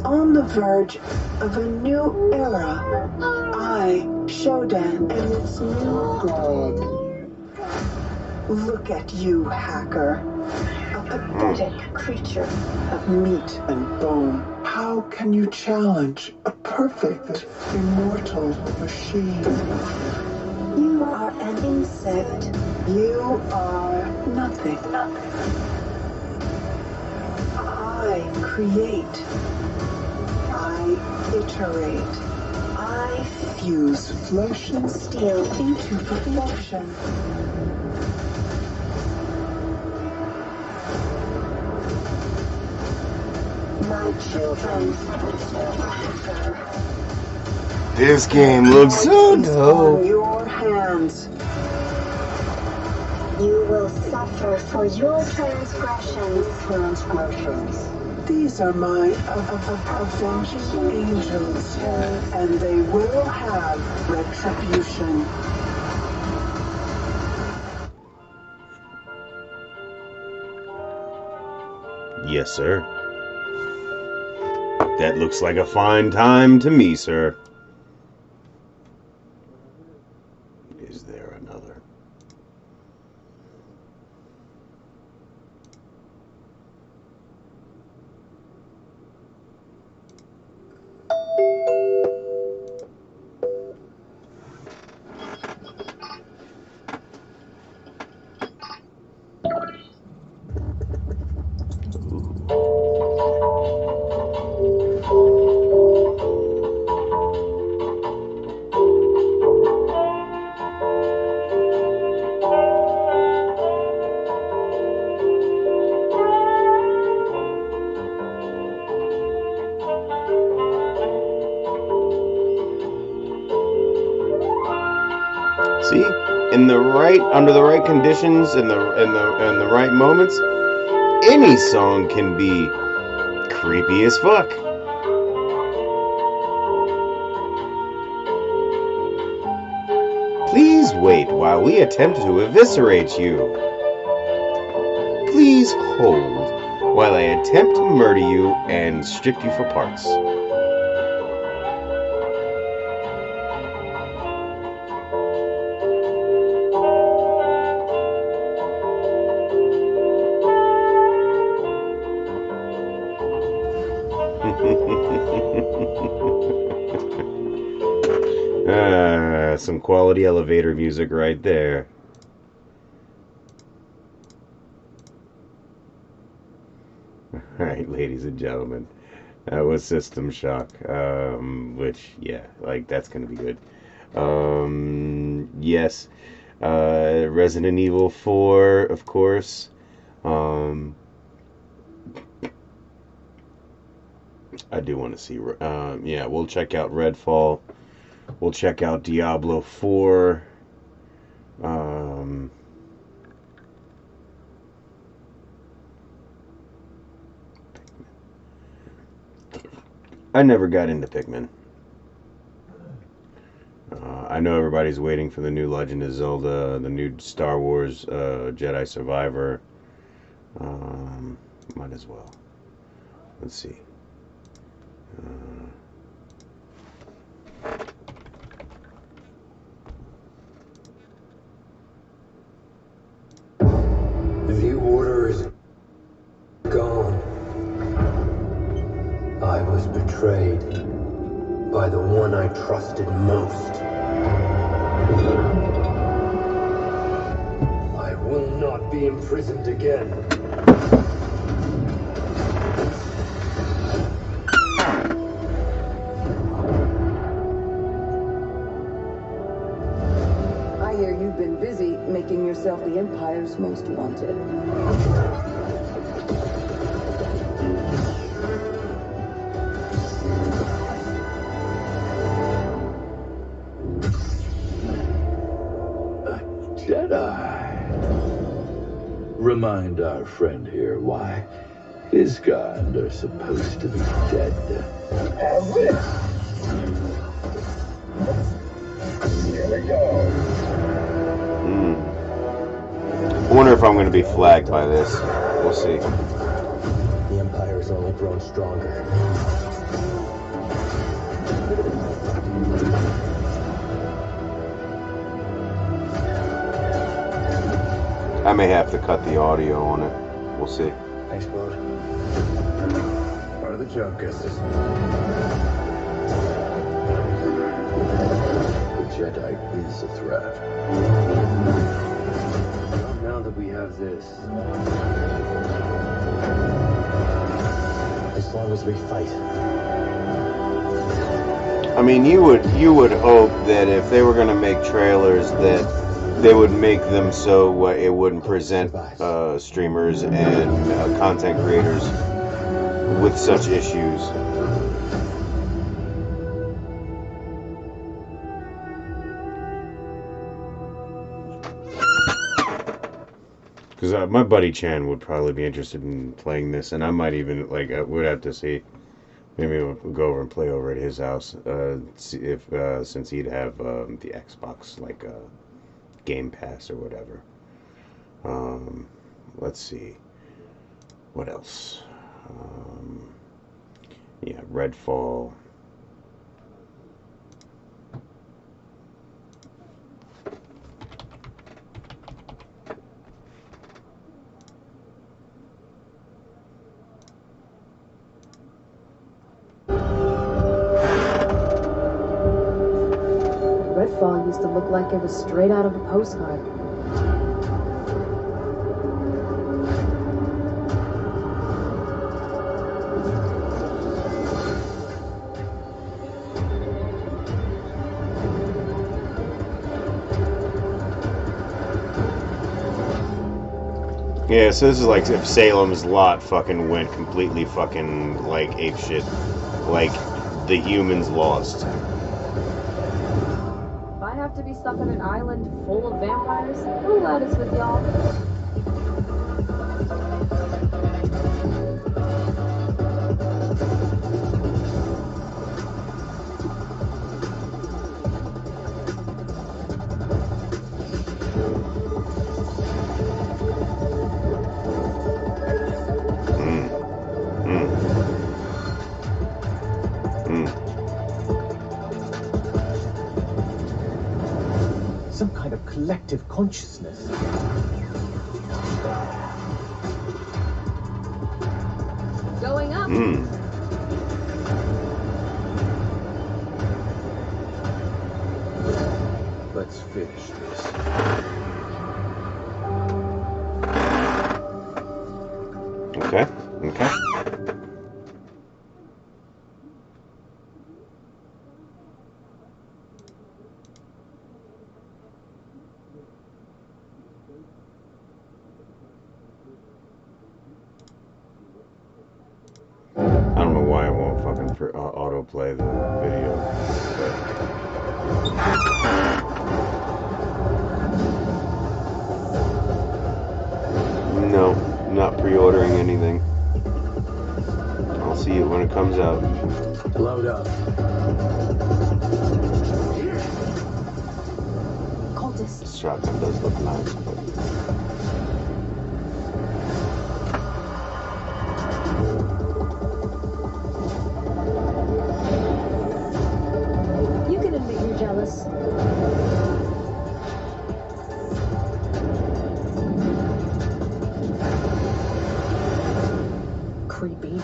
on the verge of a new era. I, Shodan, am its new god. Look at you, hacker. A pathetic creature of meat and bone. How can you challenge a perfect, immortal machine? You are an insect. You are nothing. I create. I iterate. I fuse flesh and steel into perfection. My children. This game looks so dope. On your hands. You will suffer for your transgressions. These are my avenging angels, and they will have retribution. Yes, sir. That looks like a fine time to me, sir. Is there another? See, under the right conditions, in the right moments, any song can be creepy as fuck. Please wait while we attempt to eviscerate you. Please hold while I attempt to murder you and strip you for parts. Some quality elevator music right there. Alright, ladies and gentlemen, that was System Shock, which, yeah, like, that's gonna be good. Yes, Resident Evil 4, of course. I do want to see, yeah, we'll check out Redfall. We'll check out Diablo 4. I never got into Pikmin. I know everybody's waiting for the new Legend of Zelda, the new Star Wars Jedi Survivor. Might as well. Let's see. The order is gone. I was betrayed by the one I trusted most. I will not be imprisoned again. I hear you've been busy making yourself the Empire's most wanted. Jedi. Remind our friend here why his kind are supposed to be dead. Here we go. I wonder if I'm going to be flagged by this. We'll see. The Empire has only grown stronger. I may have to cut the audio on it. We'll see. Thanks, Claude. Part of the job, Gustus. The Jedi is a threat. Not now that we have this. As long as we fight. I mean, you would hope that if they were going to make trailers that they would make them so it wouldn't present streamers and content creators with such issues. Because my buddy Chan would probably be interested in playing this, and I might even, like, I would have to see. Maybe we'll go over and play over at his house, see if since he'd have the Xbox, like, Game Pass or whatever. Let's see. What else? Yeah, Redfall. Redfall used to look like it was straight out of a postcard. Yeah, so this is like if Salem's Lot fucking went completely fucking like apeshit, like the humans lost. If I have to be stuck on an island full of vampires? Who let us with y'all? Some kind of collective consciousness. Going up. Let's finish this. Okay. Okay. I don't know why I won't fucking autoplay the video. But... No, not pre-ordering anything. I'll see it when it comes out. Load up. Cultists. This shotgun does look nice, but... You can admit you're jealous. Creepy.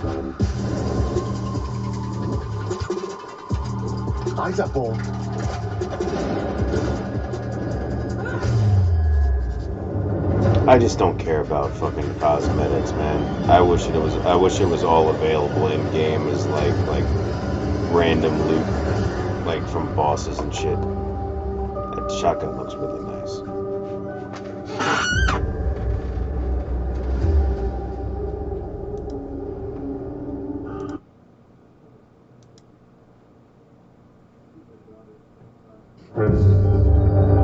Eyes up, ball. I just don't care about fucking cosmetics, man. I wish it was all available in game as like random loot, like from bosses and shit. That shotgun looks really nice.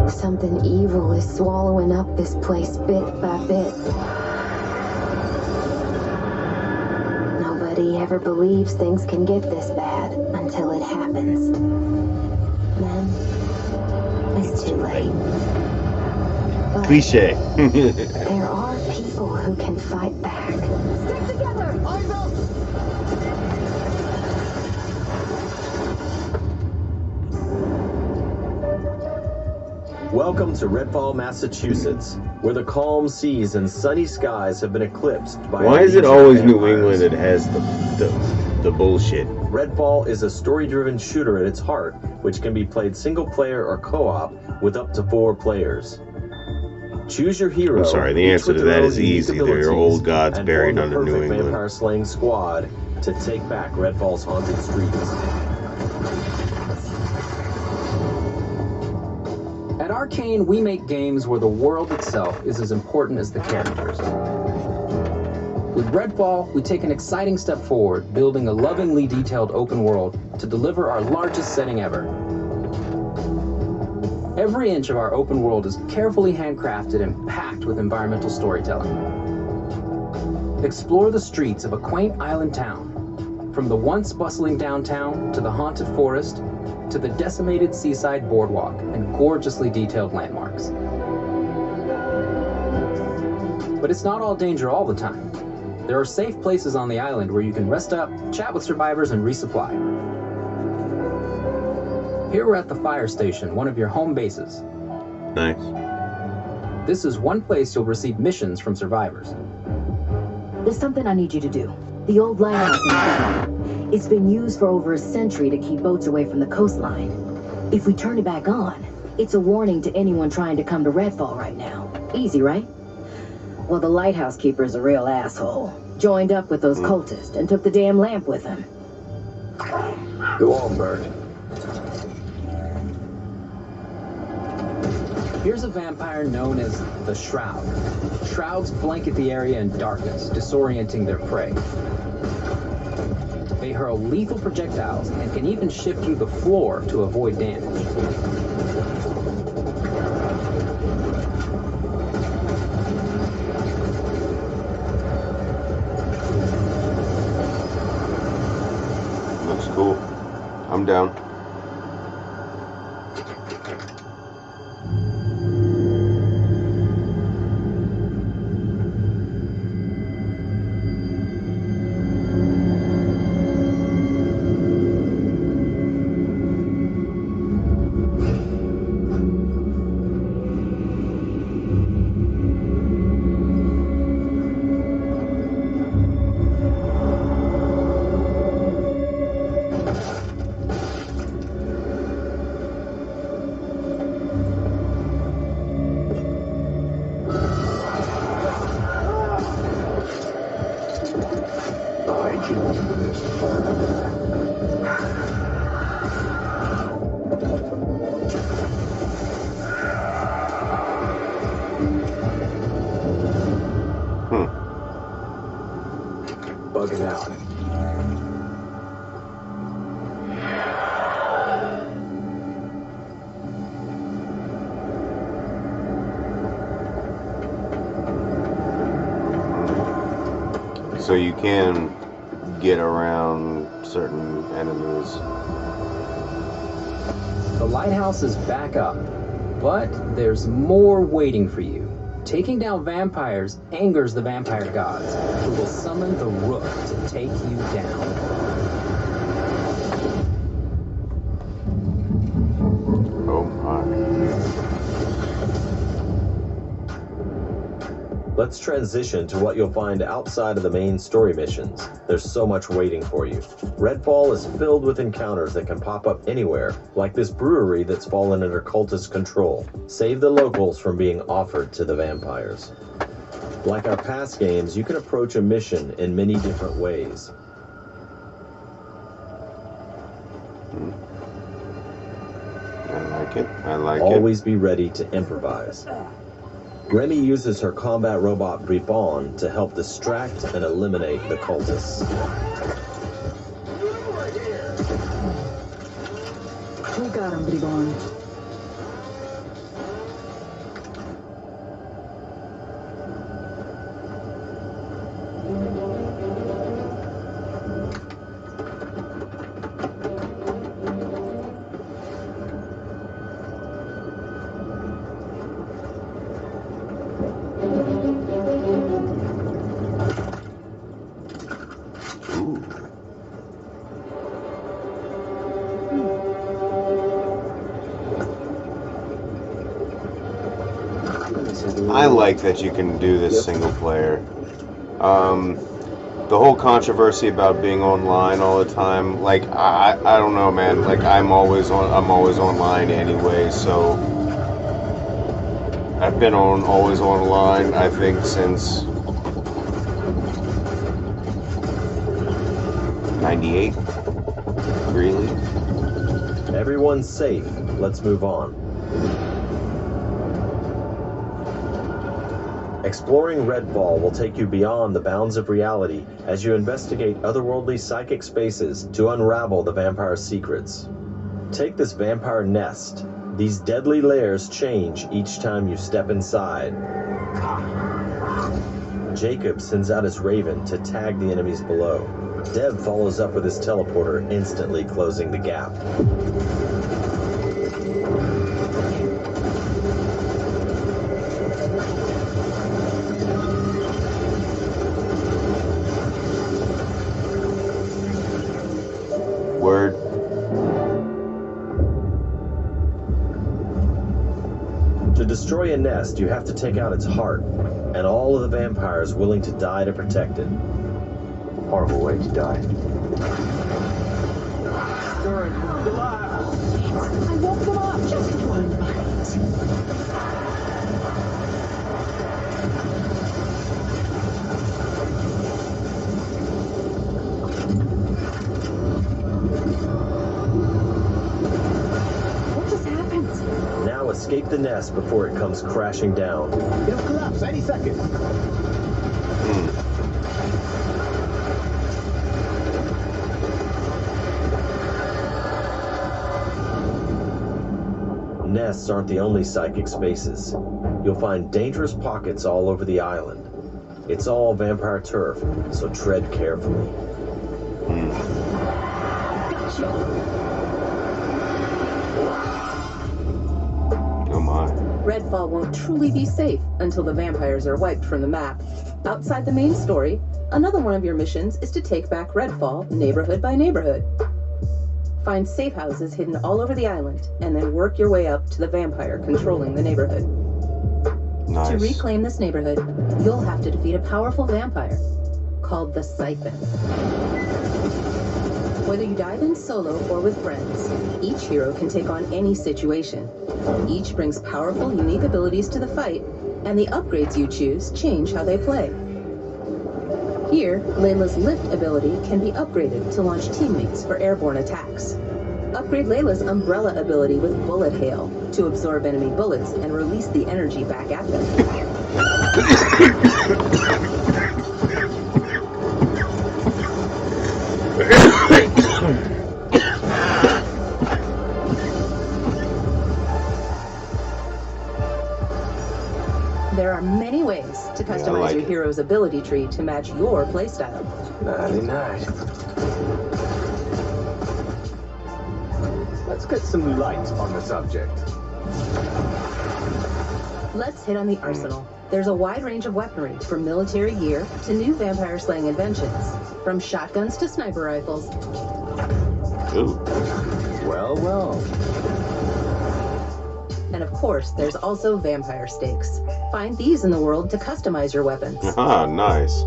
Something evil is swallowing up this place bit by bit. Nobody ever believes things can get this bad until it happens. Then, it's too late. But Cliche. there are people who can fight back. Stick together! Eyes up! Welcome to Redfall, Massachusetts, where the calm seas and sunny skies have been eclipsed by... Why is it always New England that has the bullshit? Redfall is a story-driven shooter at its heart, which can be played single-player or co-op with up to 4 players. Choose your hero. I'm sorry, the answer to that is easy. They're old gods buried under New England. Vampire-slaying squad to take back Redfall's haunted streets. At Arcane, we make games where the world itself is as important as the characters. With Redfall, we take an exciting step forward, building a lovingly detailed open world to deliver our largest setting ever. Every inch of our open world is carefully handcrafted and packed with environmental storytelling. Explore the streets of a quaint island town, from the once bustling downtown to the haunted forest, to the decimated seaside boardwalk and gorgeously detailed landmarks. But it's not all danger all the time. There are safe places on the island where you can rest up, chat with survivors, and resupply. Here we're at the fire station, one of your home bases. Nice. This is one place you'll receive missions from survivors. There's something I need you to do. The old lighthouse in town. It's been used for over a century to keep boats away from the coastline. If we turn it back on, it's a warning to anyone trying to come to Redfall right now. Easy, right? Well, the lighthouse keeper's a real asshole. Joined up with those cultists and took the damn lamp with him. Go on, Bert. Here's a vampire known as the Shroud. Shrouds blanket the area in darkness, disorienting their prey. They hurl lethal projectiles and can even shift through the floor to avoid damage. down. Bugging out. So you can get around certain enemies. The lighthouse is back up, but there's more waiting for you. Taking down vampires angers the vampire gods, who will summon the Rook to take you down. Oh my. Let's transition to what you'll find outside of the main story missions. There's so much waiting for you. Redfall is filled with encounters that can pop up anywhere, like this brewery that's fallen under cultist control. Save the locals from being offered to the vampires. Like our past games, you can approach a mission in many different ways. I like it. I like Always be ready to improvise. Remy uses her combat robot Bribon to help distract and eliminate the cultists. We got him, Bribon. I like that you can do this single player. The whole controversy about being online all the time, like I don't know, man. Like I'm always online anyway, so I've been always online, I think, since 98. Really? Everyone's safe. Let's move on. Exploring Redfall will take you beyond the bounds of reality as you investigate otherworldly psychic spaces to unravel the vampire's secrets. Take this vampire nest. These deadly layers change each time you step inside. Jacob sends out his raven to tag the enemies below. Deb follows up with his teleporter, instantly closing the gap. Word. To destroy a nest, you have to take out its heart, and all of the vampires willing to die to protect it. Horrible way to die. I woke them up. Just one bite. What just happened? Now escape the nest before it comes crashing down. It'll collapse any second. Nests aren't the only psychic spaces. You'll find dangerous pockets all over the island. It's all vampire turf, so tread carefully. Oh my. Redfall won't truly be safe until the vampires are wiped from the map. Outside the main story, another one of your missions is to take back Redfall neighborhood by neighborhood. Find safe houses hidden all over the island, and then work your way up to the vampire controlling the neighborhood. Nice. To reclaim this neighborhood, you'll have to defeat a powerful vampire called the Siphon. Whether you dive in solo or with friends, each hero can take on any situation. Each brings powerful, unique abilities to the fight, and the upgrades you choose change how they play. Here, Layla's lift ability can be upgraded to launch teammates for airborne attacks. Upgrade Layla's umbrella ability with bullet hail to absorb enemy bullets and release the energy back at them. There are many ways to customize your hero's ability tree to match your playstyle. Very nice. Let's get some light on the subject. Let's hit on the arsenal. There's a wide range of weaponry, from military gear to new vampire-slaying inventions, from shotguns to sniper rifles. Ooh. Well, well. And of course, there's also vampire stakes. Find these in the world to customize your weapons. Ah, nice.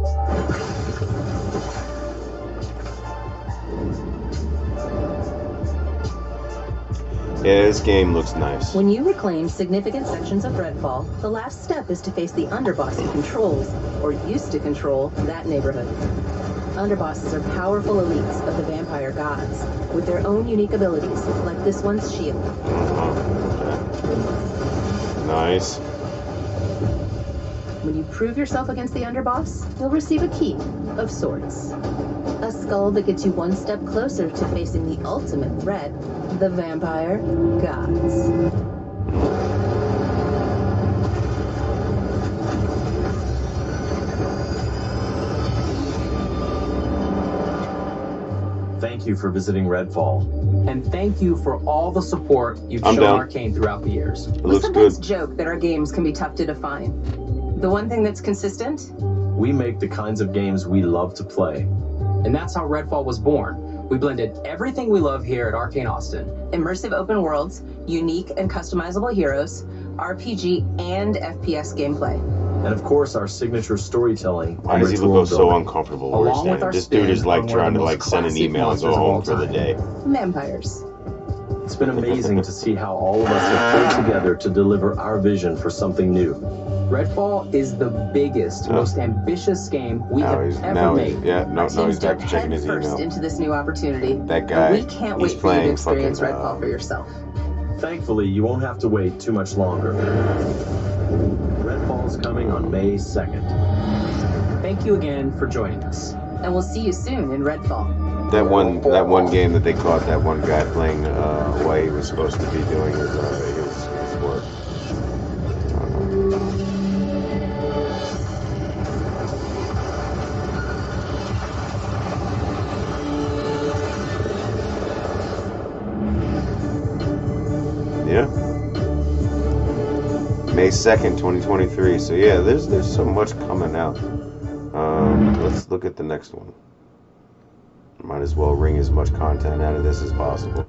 Yeah, this game looks nice. When you reclaim significant sections of Redfall, the last step is to face the underboss who controls, or used to control, that neighborhood. Underbosses are powerful elites of the vampire gods, with their own unique abilities, like this one's shield. Nice. When you prove yourself against the underboss, you'll receive a key, of sorts. A skull that gets you one step closer to facing the ultimate threat, the vampire gods. Thank you for visiting Redfall. And thank you for all the support you've shown Arcane throughout the years. We sometimes joke that our games can be tough to define. The one thing that's consistent? We make the kinds of games we love to play. And that's how Redfall was born. We blended everything we love here at Arcane Austin. Immersive open worlds, unique and customizable heroes, RPG and FPS gameplay. And of course, our signature storytelling. Why does he look so uncomfortable? Along with our This dude is like trying to like send an classic email and go monsters of all home for the day. Vampires. It's been amazing to see how all of us have pulled together to deliver our vision for something new. Redfall is the biggest, most ambitious game we have ever made. He's back to checking his email. Into this new opportunity. That guy, and we can't wait for you to experience Redfall for yourself. Thankfully, you won't have to wait too much longer. Redfall's coming on May 2nd. Thank you again for joining us. And we'll see you soon in Redfall. That one game that they caught that one guy playing what he was supposed to be doing his work. Yeah. May 2nd, 2023. So yeah, there's so much coming out. Let's look at the next one. Might as well wring as much content out of this as possible.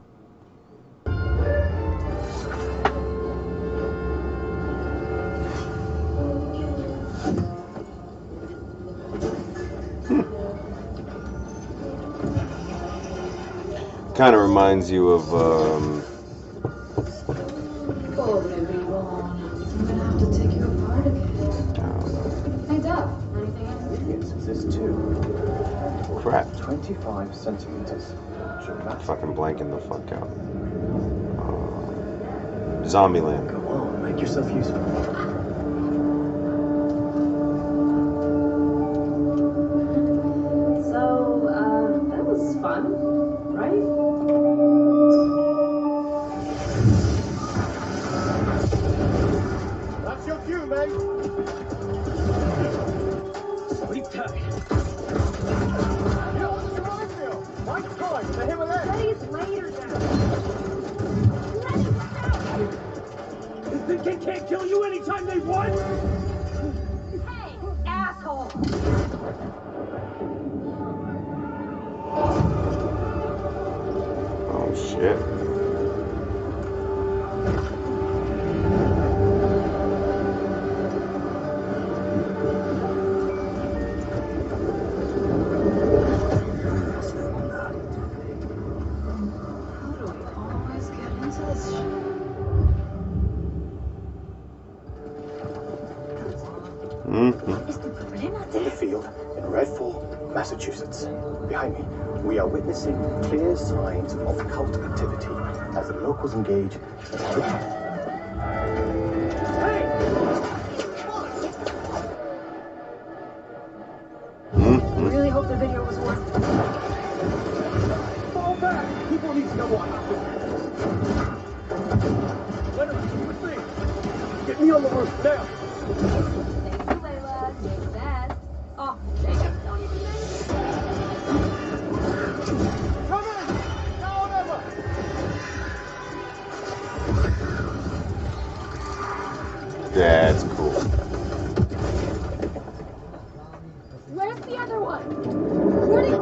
Kind of reminds you of Oh, baby, I'm gonna have to take you apart again. Hey, Duff, anything else? Yes, this too. crap. 25 centimeters. Fucking blanking the fuck out. Zombieland. Go on, make yourself useful. So, that was fun, right? That's your cue, mate. Sleep tight. Yeah, what's your mind feel? Mike's time. To him and Say it's later, Dad. Let's think they can't kill you anytime they want? Hey, asshole! Oh shit. Always get into this shit. In the field in Redfall, Massachusetts. Behind me, we are witnessing clear signs of occult activity as the locals engage. I really hope the video was worth it. Fall back! People need to know what happened. Leonard, with me. Get me on the roof now. Thank you, Layla. You're the best. Oh, Jacob, don't even mention it. Come in! Now or never! That's cool. Where's the other one? Where'd it go?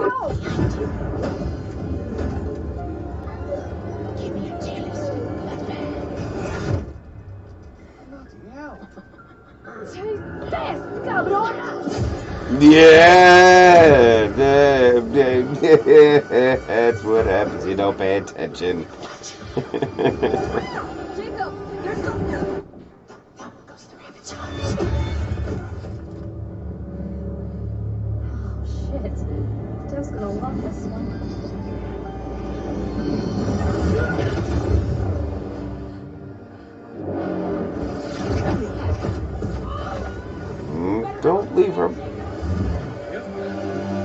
Give me a chance. Take this, cabrona! Yeah, that's what happens. You don't pay attention. Jacob, there's something. Oh, shit. Dev's gonna love this one. Don't leave her.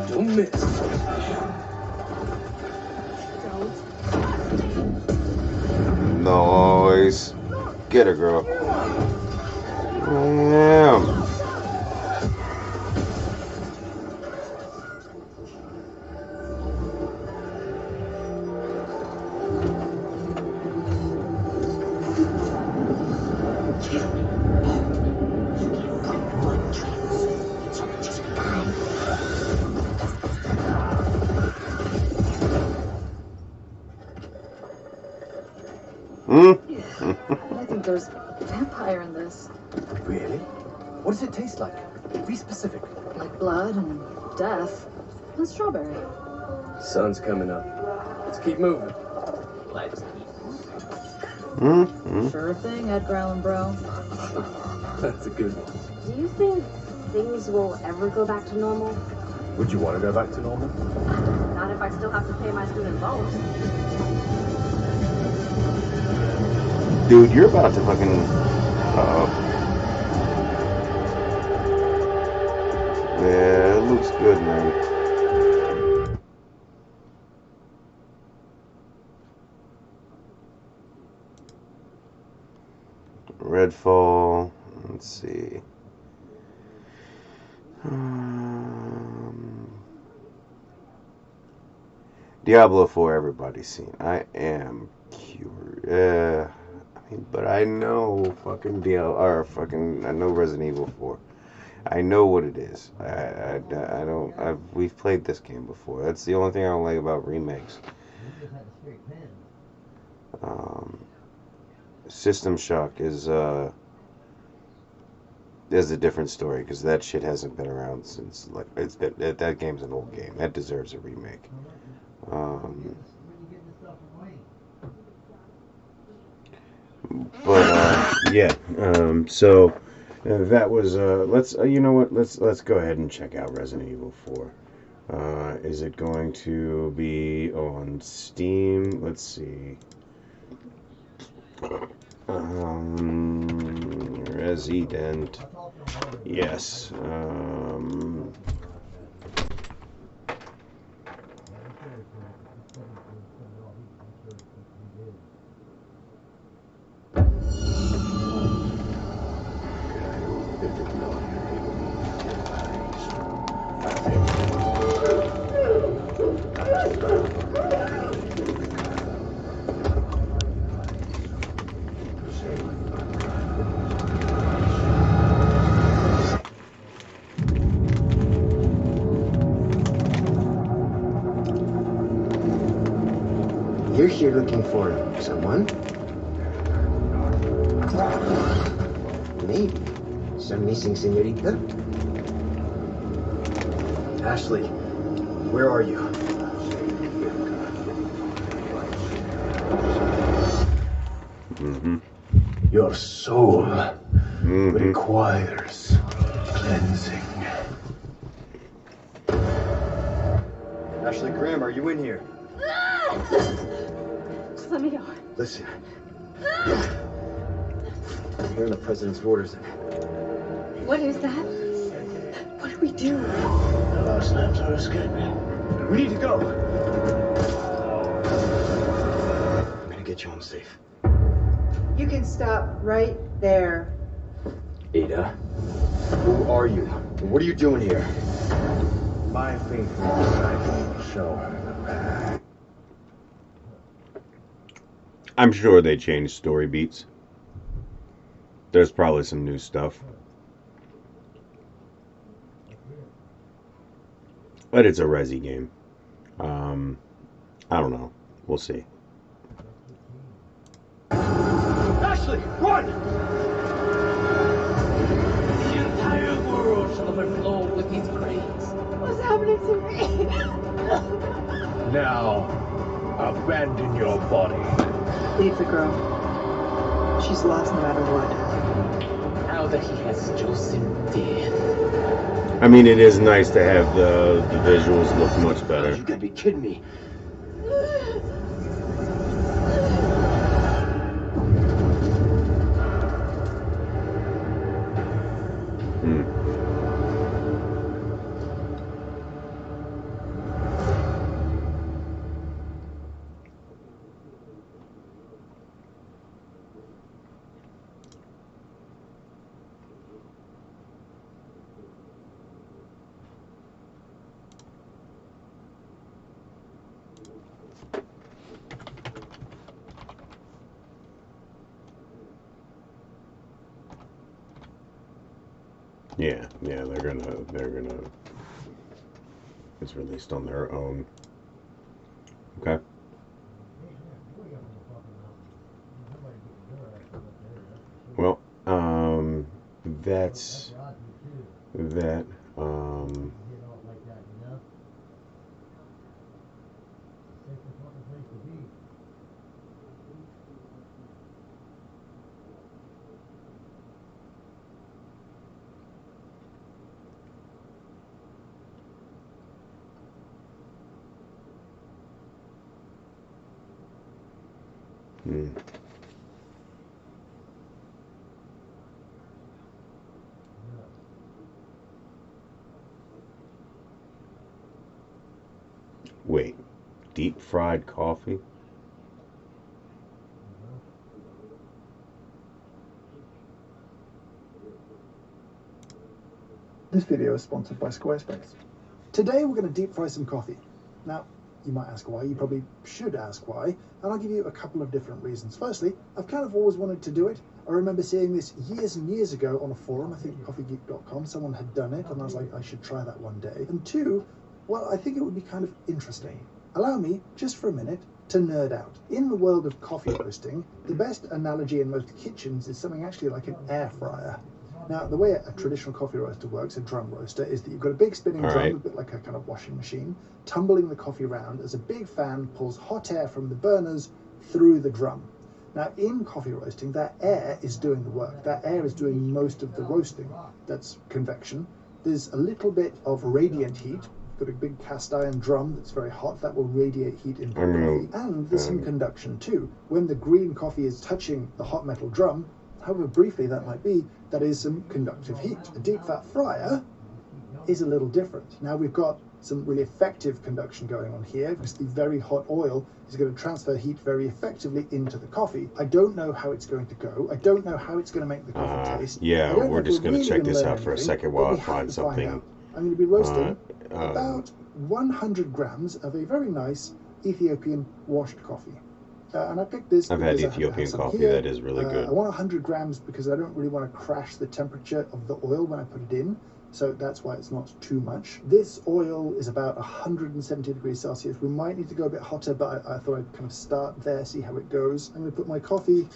Don't miss. Nice. Get her, girl. Damn. I think there's vampire in this. Really? What does it taste like? Be specific. Like blood and death. And strawberry. Sun's coming up. Let's keep moving. Let's keep Sure thing, Edgar Allan Bro. That's a good one. Do you think things will ever go back to normal? Would you want to go back to normal? Not if I still have to pay my student loans. Dude, you're about to fucking. Yeah, it looks good, man. Redfall. Let's see. Diablo 4, everybody's seen. I am curious. But I know fucking I know Resident Evil 4. I know what it is. We've played this game before. That's the only thing I don't like about remakes. System Shock is a different story because that shit hasn't been around since that game's an old game. That deserves a remake. So that was you know what, let's go ahead and check out Resident Evil 4. Is it going to be on Steam? Let's see. Resident. Yes. You're here looking for someone? Maybe. Some missing senorita? Ashley, where are you? Your soul requires cleansing. Ashley Graham, are you in here? Just let me go. Listen. I'm hearing the president's orders. What is that? What do we do? The last names are escaping. We need to go. I'm gonna get you home safe. You can stop right there. Ada, who are you? And what are you doing here? My faithful disciple will show her the path. I'm sure they changed story beats. There's probably some new stuff. But it's a Resi game. I don't know. We'll see. Ashley, run! The entire world shall overflow with these graves. What's happening to me? Now, abandon your body. Leave the girl. She's lost no matter what. Now that he has chosen death. I mean, it is nice to have the visuals look much better. You gotta be kidding me. Yeah, they're gonna. It's released on their own. Okay. Well, that's that. Wait, deep fried coffee? This video is sponsored by Squarespace. Today we're going to deep fry some coffee. Now, you might ask why, you probably should ask why, and I'll give you a couple of different reasons. Firstly, I've kind of always wanted to do it. I remember seeing this years and years ago on a forum, I think coffeegeek.com, someone had done it, and I was like, I should try that one day. And two, well, I think it would be kind of interesting. Allow me, just for a minute, to nerd out. In the world of coffee roasting, the best analogy in most kitchens is something actually like an air fryer. Now, the way a traditional coffee roaster works, a drum roaster, is that you've got a big spinning drum, a bit like a kind of washing machine, tumbling the coffee around as a big fan pulls hot air from the burners through the drum. Now, in coffee roasting, that air is doing the work. That air is doing most of the roasting. That's convection. There's a little bit of radiant heat. You've got a big cast iron drum that's very hot. That will radiate heat into the coffee. And there's some conduction, too. When the green coffee is touching the hot metal drum, however briefly that might be, that is some conductive heat. A deep fat fryer is a little different. Now we've got some really effective conduction going on here because the very hot oil is going to transfer heat very effectively into the coffee. I don't know how it's going to go. I don't know how it's going to make the coffee taste. Yeah, we're just going to check this out for a second while I find something. I'm going to be roasting about 100 grams of a very nice Ethiopian washed coffee. And I picked this. I've had Ethiopian coffee that is really good. I want 100 grams because I don't really want to crash the temperature of the oil when I put it in. so that's why it's not too much. This oil is about 170 degrees Celsius. We might need to go a bit hotter, but I thought I'd kind of start there, see how it goes. I'm going to put my coffee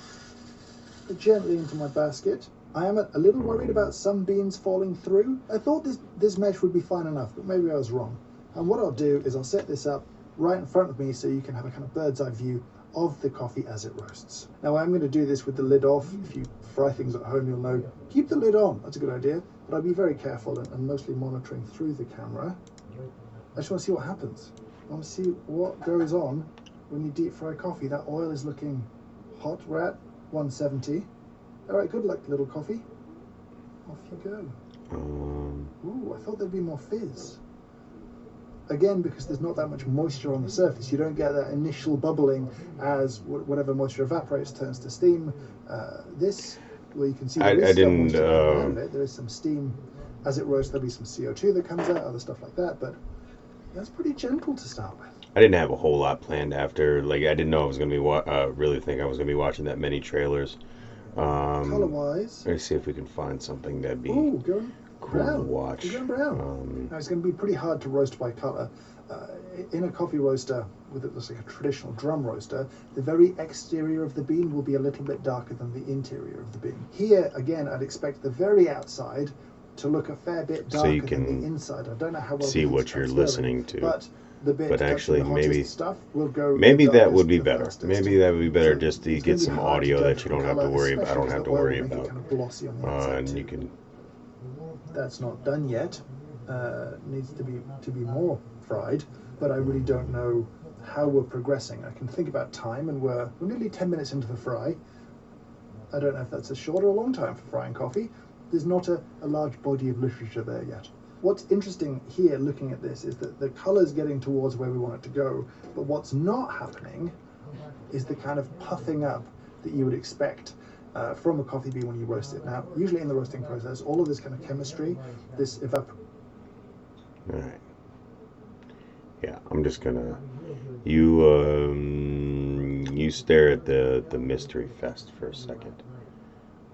gently into my basket. I am a little worried about some beans falling through. I thought this mesh would be fine enough, but maybe I was wrong. And what I'll do is I'll set this up right in front of me so you can have a kind of bird's eye view of the coffee as it roasts. Now I'm going to do this with the lid off. If you fry things at home, you'll know, keep the lid on. That's a good idea. But I'll be very careful and mostly monitoring through the camera. I just want to see what happens. I want to see what goes on when you deep fry coffee. That oil is looking hot. We're at 170. All right, good luck, little coffee. Off you go. Ooh, I thought there'd be more fizz. Again, because there's not that much moisture on the surface, you don't get that initial bubbling as whatever moisture evaporates turns to steam. This, well, you can see there is some steam as it roasts. There'll be some CO2 that comes out, other stuff like that, but that's pretty gentle to start with. I didn't have a whole lot planned after. Like, I didn't know I was going to be really think I was going to be watching that many trailers. Color-wise, let's see if we can find something that'd be cool to watch. You're going brown. Now, it's going to be pretty hard to roast by color. In a coffee roaster, with it looks like a traditional drum roaster, the very exterior of the bean will be a little bit darker than the interior of the bean. Here, again, I'd expect the very outside to look a fair bit darker so you can than the inside. I don't know how well see what you're listening to. But actually, maybe stuff will go that would be better. Maybe that would be better, just to get some audio that you don't have to worry about. I don't have to worry about. And you can. That's not done yet. Needs to be more fried, but I really don't know how we're progressing. I can think about time, and we're nearly 10 minutes into the fry. I don't know if that's a short or a long time for frying coffee. There's not a large body of literature there yet. What's interesting here, looking at this, is that the color's getting towards where we want it to go, but what's not happening is the kind of puffing up that you would expect from a coffee bean when you roast it. Now, usually in the roasting process, all of this kind of chemistry, this evaporation. All right. Yeah, I'm just gonna. You stare at the mystery fest for a second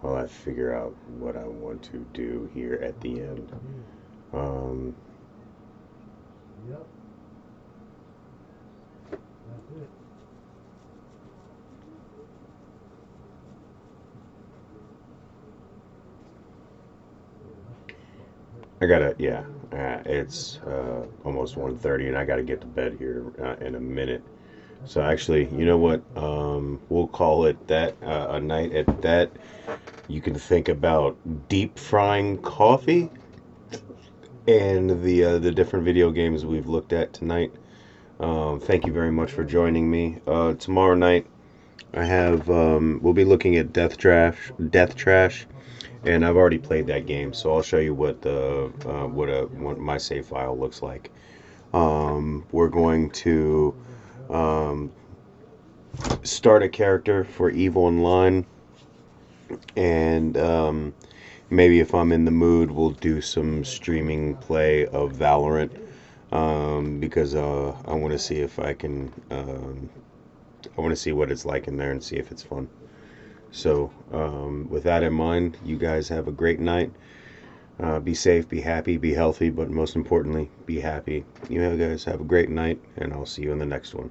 while I figure out what I want to do here at the end. It's almost 1:30 and I gotta get to bed here in a minute. So actually, you know what? We'll call it that, a night at that. You can think about deep frying coffee and the different video games we've looked at tonight. Thank you very much for joining me. Tomorrow night I have we'll be looking at Death Trash, and I've already played that game, so I'll show you what my save file looks like. We're going to start a character for EVE Online, and maybe if I'm in the mood, we'll do some streaming play of Valorant, because I want to see if I can. I want to see what it's like in there and see if it's fun. So, with that in mind, you guys have a great night. Be safe, be happy, be healthy, but most importantly, be happy. You guys have a great night, and I'll see you in the next one.